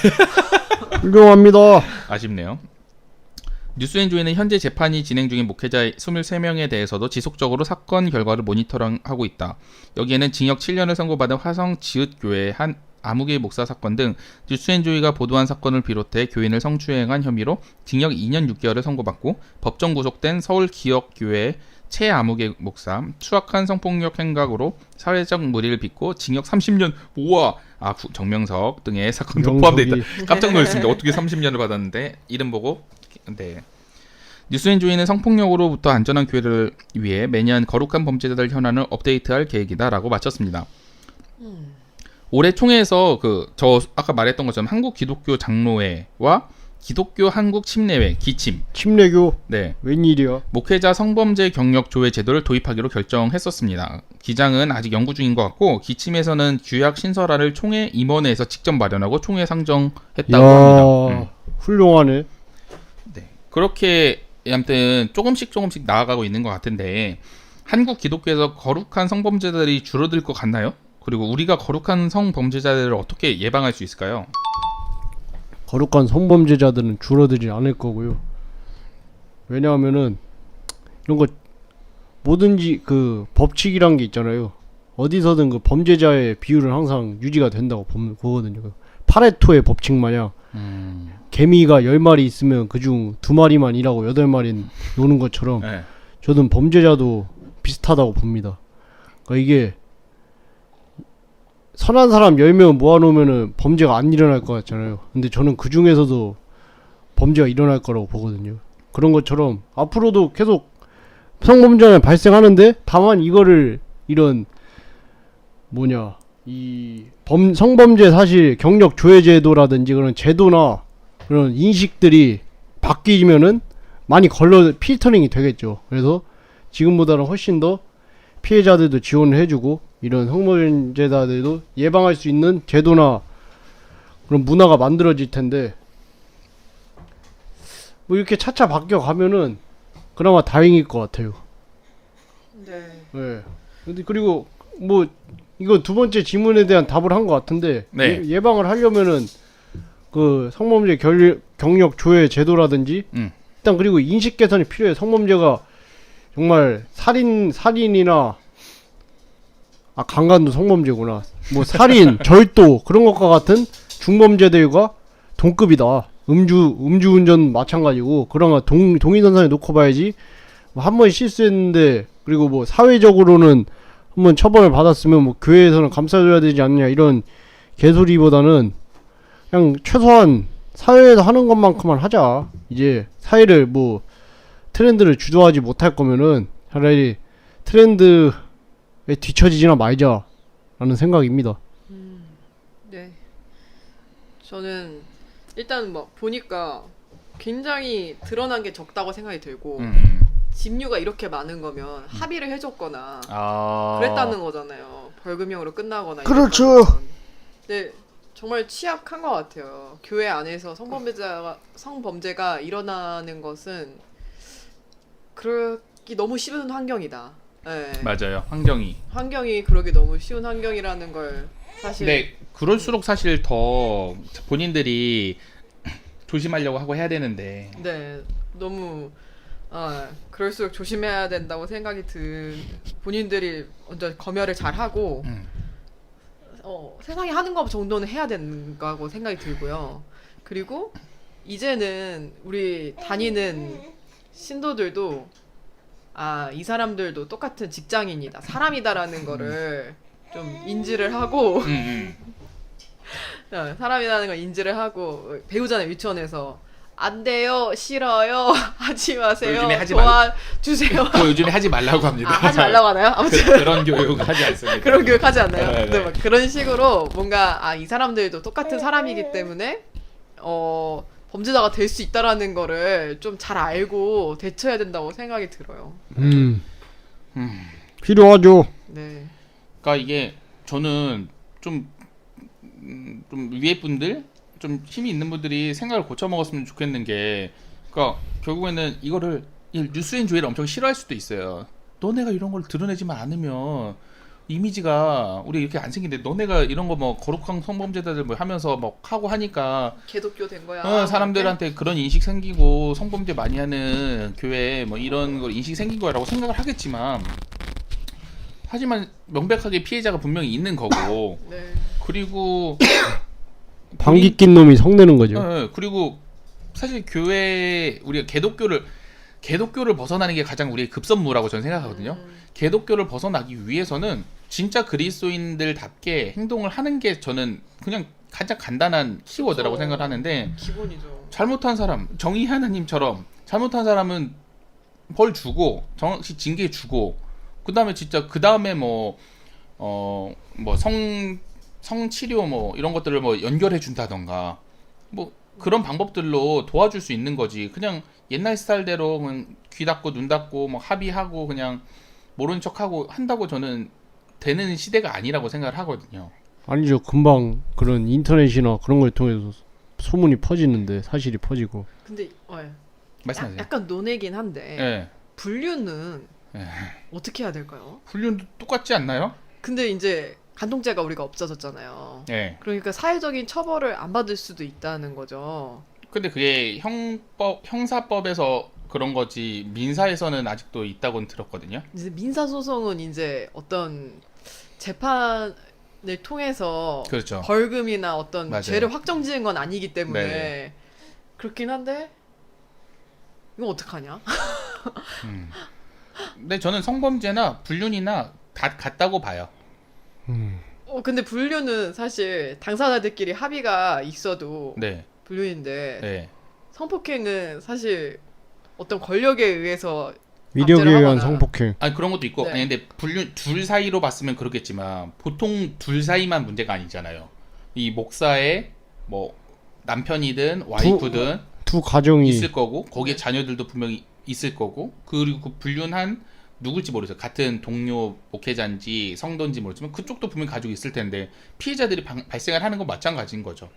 훌륭합니다. 아쉽네요. 뉴스엔조이는 현재 재판이 진행 중인 목회자 23명에 대해서도 지속적으로 사건 결과를 모니터링하고 있다. 여기에는 징역 7년을 선고받은 화성 지읒교회 한 아무개 목사 사건 등 뉴스엔조이가 보도한 사건을 비롯해 교인을 성추행한 혐의로 징역 2년 6개월을 선고받고 법정 구속된 서울기억교회 최아무개 목사 추악한 성폭력 행각으로 사회적 물의를 빚고 징역 30년 우와 정명석 등의 사건도 포함되어 있다. 깜짝 놀랐습니다. 어떻게 30년을 받았는데 이름 보고 네. 뉴스엔조이는 성폭력으로부터 안전한 교회를 위해 매년 거룩한 범죄자들 현안을 업데이트할 계획이다 라고 마쳤습니다. 올해 총회에서 저 아까 말했던 것처럼 한국 기독교 장로회와 기독교 한국 침례회 기침 침례교 네. 웬일이야? 목회자 성범죄 경력 조회 제도를 도입하기로 결정했었습니다. 기장은 아직 연구 중인 것 같고 기침에서는 규약 신설안을 총회 임원회에서 직접 마련하고 총회 상정했다고 합니다. 훌륭하네. 네. 그렇게 아무튼 조금씩 나아가고 있는 것 같은데 한국 기독교에서 거룩한 성범죄자들이 줄어들 것 같나요? 그리고 우리가 거룩한 성범죄자들을 어떻게 예방할 수 있을까요? 거룩한 성범죄자들은 줄어들지 않을 거고요. 왜냐하면은 이런 거 뭐든지 그 법칙이란 게 있잖아요. 어디서든 그 범죄자의 비율은 항상 유지가 된다고 보거든요. 그 파레토의 법칙 마냥 개미가 10마리 있으면 그중 2마리만 일하고 8마리는 노는 것처럼 네. 저는 범죄자도 비슷하다고 봅니다. 그러니까 이게 선한 사람 10명 모아놓으면은 범죄가 안 일어날 것 같잖아요. 근데 저는 그 중에서도 범죄가 일어날 거라고 보거든요. 그런 것처럼 앞으로도 계속 성범죄가 발생하는데 다만 이거를 이런 이 성범죄 사실 경력 조회 제도라든지 그런 제도나 그런 인식들이 바뀌면은 많이 필터링이 되겠죠. 그래서 지금보다는 훨씬 더 피해자들도 지원을 해주고 이런 성범죄자들도 예방할 수 있는 제도나 그런 문화가 만들어질 텐데 뭐 이렇게 차차 바뀌어 가면은 그나마 다행일 것 같아요. 네. 네. 근데 그리고 뭐 이거 두 번째 질문에 대한 답을 한 것 같은데 네. 예방을 하려면은 그 성범죄 경력 조회 제도라든지 일단 그리고 인식 개선이 필요해요. 성범죄가 정말 살인이나 강간도 성범죄구나. 뭐 살인, 절도 그런 것과 같은 중범죄들과 동급이다. 음주운전 마찬가지고 그런 거 동일선상에 놓고 봐야지. 뭐 한 번 실수했는데 그리고 뭐 사회적으로는 한번 처벌을 받았으면 뭐 교회에서는 감싸줘야 되지 않느냐 이런 개소리보다는 그냥 최소한 사회에서 하는 것만큼만 하자. 이제 사회를 뭐 트렌드를 주도하지 못할 거면은 차라리 트렌드에 뒤처지지나 말자 라는 생각입니다. 네. 저는 일단 뭐 보니까 굉장히 드러난 게 적다고 생각이 들고 집류가 이렇게 많은 거면 합의를 해줬거나 그랬다는 거잖아요. 벌금형으로 끝나거나. 그렇죠. 네, 정말 취약한 것 같아요. 교회 안에서 성범죄가 일어나는 것은 그러기 너무 쉬운 환경이다. 네. 맞아요. 환경이 그러기 너무 쉬운 환경이라는 걸 사실. 근데 그럴수록 사실 더 본인들이 조심하려고 하고 해야 되는데. 네, 너무 그럴수록 조심해야 된다고 생각이 본인들이 먼저 검열을 잘 하고 세상에 하는 것 정도는 해야 된다고 생각이 들고요. 그리고 이제는 우리 다니는 신도들도 이 사람들도 똑같은 직장인이다, 사람이다라는 거를 좀 인지를 하고 사람이라는 걸 인지를 하고 배우잖아요. 유치원에서 안 돼요, 싫어요, 하지 마세요, 요즘에 하지 도와주세요. 그거 요즘에 하지 말라고 합니다. 하지 말라고 하나요? 아무튼 그런 교육 하지 않습니다. 그런 교육 하지 않나요? 네, 근데 네. 막 그런 식으로 뭔가 이 사람들도 똑같은 사람이기 때문에 범죄자가 될 수 있다라는 거를 좀 잘 알고 대처해야 된다고 생각이 들어요. 필요하죠. 네. 그러니까 이게 저는 좀 위에 분들 좀 힘이 있는 분들이 생각을 고쳐 먹었으면 좋겠는 게, 그러니까 결국에는 이거를 뉴스인 조회를 엄청 싫어할 수도 있어요. 너네가 이런 걸 드러내지만 않으면 이미지가 우리 이렇게 안 생긴데, 너네가 이런 거 뭐 거룩한 성범죄자들 뭐 하면서 막 하고 하니까 개독교 된 거야. 사람들한테 그런 인식 생기고 성범죄 많이 하는 교회 뭐 이런 거 인식 생긴 거라고 생각을 하겠지만, 하지만 명백하게 피해자가 분명히 있는 거고. 네. 그리고 방귀 낀 놈이 성내는 거죠. 그리고 사실 우리가 개독교를 벗어나는 게 가장 우리의 급선무라고 저는 생각하거든요. 개독교를 벗어나기 위해서는 진짜 그리스도인들답게 행동을 하는 게 저는 그냥 가장 간단한 키워드라고 생각을 하는데, 기본이죠. 잘못한 사람, 정의 하나님처럼 잘못한 사람은 벌 주고 정확히 징계 주고, 그다음에 진짜 그다음에 성치료 뭐 이런 것들을 뭐 연결해 준다던가 뭐 그런 방법들로 도와줄 수 있는 거지. 그냥 옛날 스타일대로 그냥 귀 닫고 눈 닫고 뭐 합의하고 그냥 모른 척하고 한다고 저는 되는 시대가 아니라고 생각을 하거든요. 아니죠. 금방 그런 인터넷이나 그런 걸 통해서 소문이 퍼지는데, 사실이 퍼지고. 근데 말씀하세요. 약간 논외긴 한데 예. 분류는 예. 어떻게 해야 될까요? 훈련도 똑같지 않나요? 근데 이제 간통죄가 우리가 없어졌잖아요. 예. 그러니까 사회적인 처벌을 안 받을 수도 있다는 거죠. 근데 그게 형사법에서 그런 거지 민사에서는 아직도 있다고는 들었거든요. 이제 민사 소송은 이제 어떤 재판을 통해서 그렇죠. 벌금이나 어떤 맞아요. 죄를 확정지은 건 아니기 때문에 네네. 그렇긴 한데 이건 어떡하냐? 근데 저는 성범죄나 불륜이나 다 같다고 봐요. 근데 불륜은 사실 당사자들끼리 합의가 있어도 네. 불륜인데 네. 성폭행은 사실 어떤 권력에 의해서 위력에 압제를 의한 하거나. 성폭행. 아니 그런 것도 있고 네. 아니 근데 불륜 둘 사이로 봤으면 그렇겠지만 보통 둘 사이만 문제가 아니잖아요. 이 목사의 뭐 남편이든 와이프든 두 가정이 있을 거고 거기에 자녀들도 분명히 있을 거고 그리고 그 불륜한 누굴지 모르겠어요. 같은 동료 목회자인지 성도인지 모르지만 그쪽도 분명히 가지고 있을 텐데 피해자들이 발생을 하는 건 마찬가지인 거죠.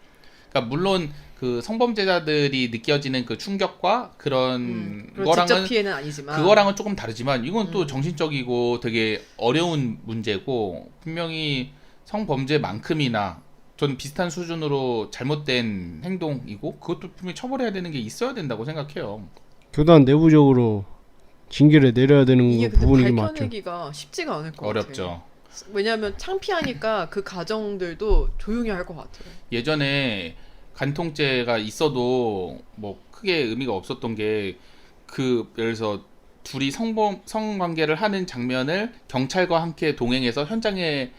그러니까 물론 그 성범죄자들이 느껴지는 그 충격과 그런 직접 거랑은 피해는 아니지만 그거랑은 조금 다르지만 이건 또 정신적이고 되게 어려운 문제고 분명히 성범죄만큼이나 저는 비슷한 수준으로 잘못된 행동이고 그것도 분명히 처벌해야 되는 게 있어야 된다고 생각해요. 교단 내부적으로 징계를 내려야 되는 이게 근데 부분이 맞죠. 밝혀내기가 쉽지가 않을 것 어렵죠. 같아요. 왜냐하면 창피하니까 그 가정들도 조용히 할 것 같아요. 예전에 간통죄가 있어도 뭐 크게 의미가 없었던 게 그 예를 들어서 둘이 성관계를 하는 장면을 경찰과 함께 동행해서 현장에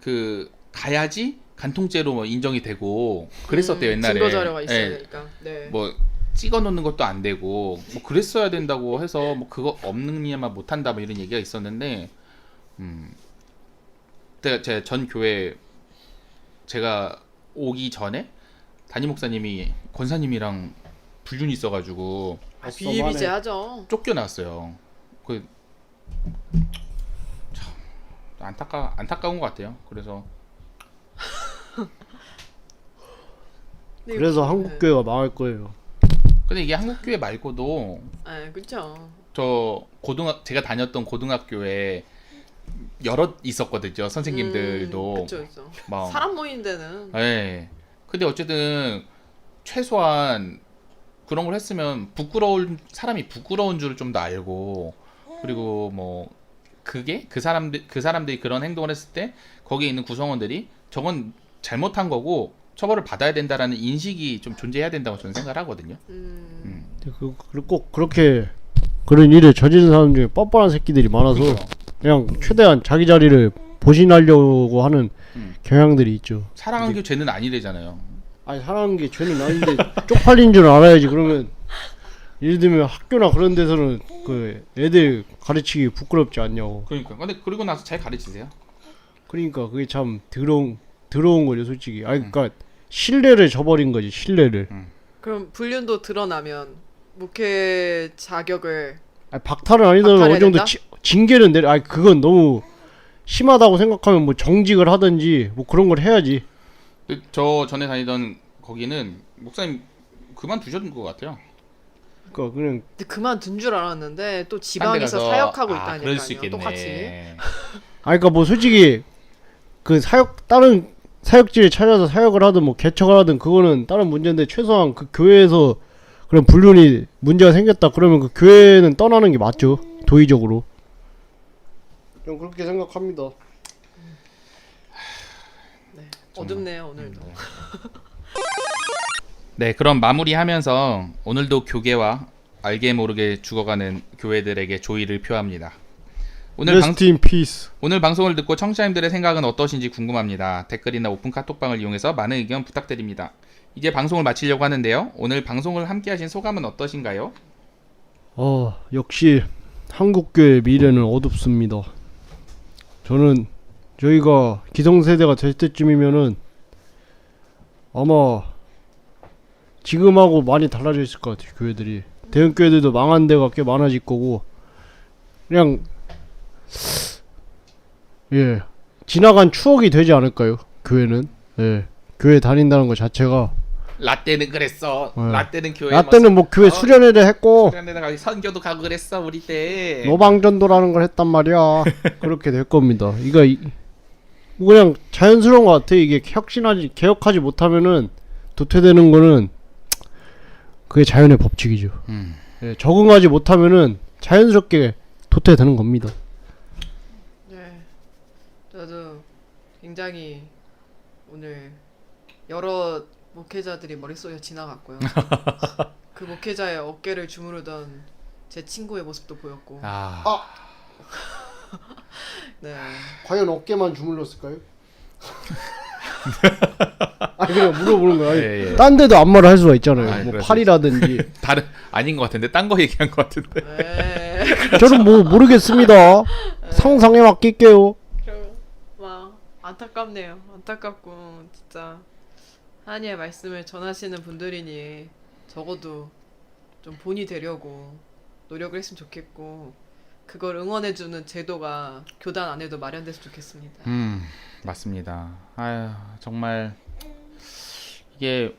그 가야지 간통죄로 뭐 인정이 되고 그랬었대요 옛날에. 증거 자료가 있어야 예, 되니까. 네. 뭐 찍어 놓는 것도 안 되고 뭐 그랬어야 된다고 해서 뭐 그거 없는 이야만 못 한다 뭐 이런 얘기가 있었는데 그때 제 전 교회 제가 오기 전에 담임 목사님이 권사님이랑 불륜이 있어가지고 비일비재하죠. 쫓겨났어요. 그 참 안타까운 것 같아요. 그래서 그래서 한국 교회가 망할 거예요. 근데 이게 한국 교회 말고도 네, 그렇죠. 저 제가 다녔던 고등학교에 여럿 있었거든요. 선생님들도 그렇죠. 막 사람 모이는 데는 예. 근데 어쨌든 최소한 그런 걸 했으면 사람이 부끄러운 줄을 좀 더 알고 그리고 뭐 그게 그 사람들이 그런 행동을 했을 때 거기에 있는 구성원들이 저건 잘못한 거고 처벌을 받아야 된다라는 인식이 좀 존재해야 된다고 저는 생각을 하거든요. 꼭 그렇게 그런 일을 저지른 사람 중에 뻔뻔한 새끼들이 많아서 그렇죠. 그냥 최대한 자기 자리를 보신하려고 하는 경향들이 있죠. 사랑한 게 죄는 아니래잖아요. 아니 사랑하는 게 죄는 아닌데 쪽팔린 줄 알아야지. 그러면 예를 들면 학교나 그런 데서는 그 애들 가르치기 부끄럽지 않냐고. 그러니까. 근데 그리고 나서 잘 가르치세요. 그러니까 그게 참 더러운 거죠 솔직히. 아니 그러니까 신뢰를 저버린 거지 신뢰를. 그럼 불륜도 드러나면 목회 자격을 아니, 박탈은 아니더라도 박탈해야 어느 정도 된다? 징계는 내려. 아니 그건 너무 심하다고 생각하면 뭐 정직을 하든지 뭐 그런 걸 해야지. 근데 저 전에 다니던 거기는 목사님 그만두셨던 것 같아요. 그러니까 그냥 근데 그만둔 줄 알았는데 또 딴데 지방에서 가서 사역하고 그럴 수 있다니까요. 있겠네. 똑같이. 아니 그러니까 뭐 솔직히 그 다른 사역지를 찾아서 사역을 하든 뭐 개척을 하든 그거는 다른 문제인데 최소한 그 교회에서 그런 불륜이 문제가 생겼다 그러면 그 교회는 떠나는 게 맞죠 도의적으로. 좀 그렇게 생각합니다. 네. 어둡네요 오늘도. 네, 그럼 마무리하면서 오늘도 교계와 알게 모르게 죽어가는 교회들에게 조의를 표합니다. Rest in peace. 오늘 방송을 듣고 청취자님들의 생각은 어떠신지 궁금합니다. 댓글이나 오픈 카톡방을 이용해서 많은 의견 부탁드립니다. 이제 방송을 마치려고 하는데요. 오늘 방송을 함께 하신 소감은 어떠신가요? 역시 한국교회의 미래는 어둡습니다. 저희가 기성세대가 될 때쯤이면은 아마 지금하고 많이 달라져 있을 것 같아요. 교회들이 대형 교회들도 망한 데가 꽤 많아질 거고 그냥 지나간 추억이 되지 않을까요? 교회는 교회 다닌다는 것 자체가 라떼는 그랬어. 라떼는 교회 라떼는 뭐 교회 수련회를 했고 수련회도 가고 선교도 가고 그랬어 우리 때. 노방전도라는 걸 했단 말이야. 그렇게 될 겁니다. 뭐 그냥 자연스러운 것 같아. 이게 개혁하지 못하면은 도태되는 거는 그게 자연의 법칙이죠. 예, 적응하지 못하면은 자연스럽게 도태되는 겁니다. 네, 저도 굉장히 오늘 여러 목회자들이 머릿속에 지나갔고요. 그 목회자의 어깨를 주무르던 제 친구의 모습도 보였고. 네. 과연 어깨만 주물렀을까요? 아니 그냥 물어보는 거야. 예, 예. 딴 데도 안마를 할 수가 있잖아요. 아니, 뭐 그럴 수 팔이라든지. 다른 아닌 것 같은데 딴 거 얘기한 것 같은데. 네. 저는 뭐 모르겠습니다. 상상에 맡길게요. 막 안타깝네요. 안타깝고 진짜 하나님의 말씀을 전하시는 분들이니 적어도 좀 본이 되려고 노력을 했으면 좋겠고 그걸 응원해주는 제도가 교단 안에도 마련됐으면 좋겠습니다. 맞습니다. 아유 정말 이게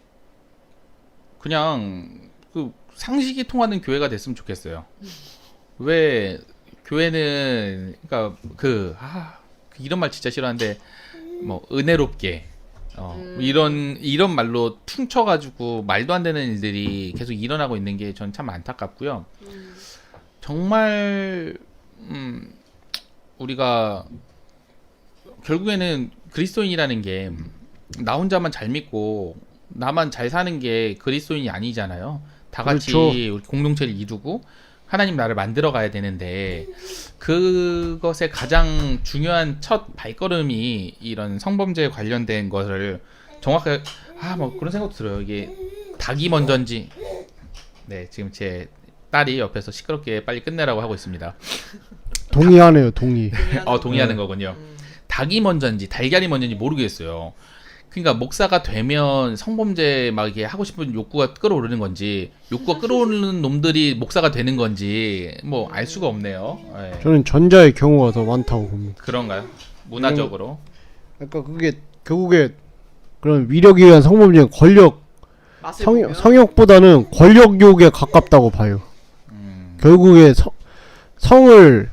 그냥 그 상식이 통하는 교회가 됐으면 좋겠어요. 왜 교회는 그러니까 이런 말 진짜 싫어하는데 뭐 은혜롭게 이런 말로 퉁쳐가지고 말도 안 되는 일들이 계속 일어나고 있는 게 전 참 안타깝고요. 정말 우리가 결국에는 그리스도인이라는 게 나 혼자만 잘 믿고 나만 잘 사는 게 그리스도인이 아니잖아요. 다 같이 그렇죠. 우리 공동체를 이루고 하나님 나라를 만들어 가야 되는데 그것의 가장 중요한 첫 발걸음이 이런 성범죄에 관련된 것을 정확하게 뭐 그런 생각도 들어요. 이게 닭이 먼저인지 네 지금 제 딸이 옆에서 시끄럽게 빨리 끝내라고 하고 있습니다. 동의하네요. 동의. 동의하는 거군요. 닭이 먼저인지 달걀이 먼저인지 모르겠어요. 그러니까 목사가 되면 성범죄 막 이게 하고 싶은 욕구가 끌어오르는 건지 욕구가 끌어오르는 놈들이 목사가 되는 건지 뭐 알 수가 없네요. 네. 저는 전자의 경우가 더 많다고 봅니다. 그런가요? 문화적으로? 그러니까 그게 결국에 그런 위력에 의한 성범죄는 맛을 보면 성욕보다는 권력욕에 가깝다고 봐요. 결국에 성을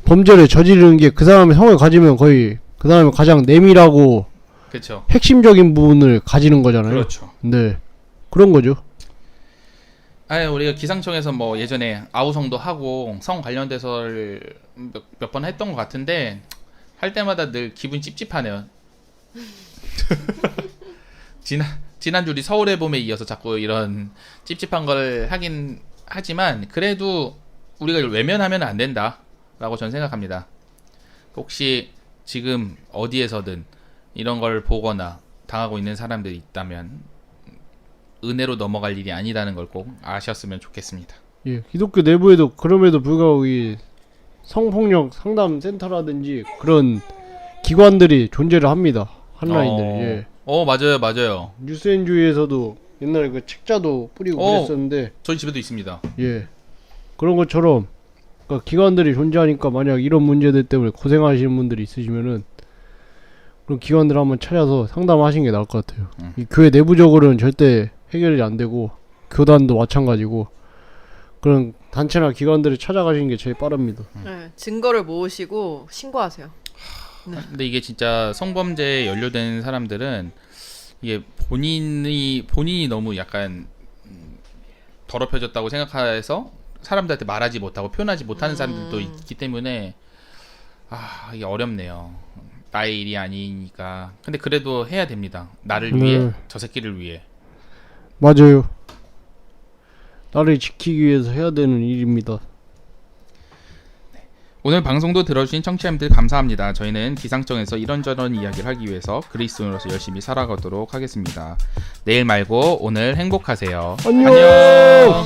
범죄를 저지르는 게 그 사람이 성을 가지면 거의 그 사람이 가장 내밀하고 그렇죠. 핵심적인 부분을 가지는 거잖아요. 그렇죠. 네, 그런 거죠. 우리가 기상청에서 뭐 예전에 아우성도 하고 성 관련돼서를 몇 번 했던 것 같은데 할 때마다 늘 기분 찝찝하네요. 지난주 우리 서울의 봄에 이어서 자꾸 이런 찝찝한 걸 하긴 하지만 그래도 우리가 이걸 외면하면 안 된다라고 저는 생각합니다. 혹시 지금 어디에서든 이런 걸 보거나 당하고 있는 사람들이 있다면 은혜로 넘어갈 일이 아니라는 걸 꼭 아셨으면 좋겠습니다. 예, 기독교 내부에도 그럼에도 불구하고 이 성폭력 상담 센터라든지 그런 기관들이 존재를 합니다. 한라인들이. 예. 맞아요. 뉴스엔주의에서도 옛날에 그 책자도 뿌리고 그랬었는데 저희 집에도 있습니다. 예, 그런 것처럼 그러니까 기관들이 존재하니까 만약 이런 문제들 때문에 고생하시는 분들이 있으시면은 그런 기관들 한번 찾아서 상담하시는 게 나을 것 같아요. 이 교회 내부적으로는 절대 해결이 안 되고 교단도 마찬가지고 그런 단체나 기관들을 찾아가시는 게 제일 빠릅니다. 네, 증거를 모으시고 신고하세요. 근데 이게 진짜 성범죄에 연루된 사람들은 이게 본인이 너무 약간 더럽혀졌다고 생각해서 사람들한테 말하지 못하고 표현하지 못하는 사람들도 있기 때문에 이게 어렵네요. 나의 일이 아니니까. 근데 그래도 해야 됩니다. 나를 위해, 저 새끼를 위해. 맞아요. 나를 지키기 위해서 해야 되는 일입니다. 오늘 방송도 들어주신 청취자님들 감사합니다. 저희는 기상청에서 이런저런 이야기를 하기 위해서 그리스도인으로서 열심히 살아가도록 하겠습니다. 내일 말고 오늘 행복하세요. 안녕. 안녕.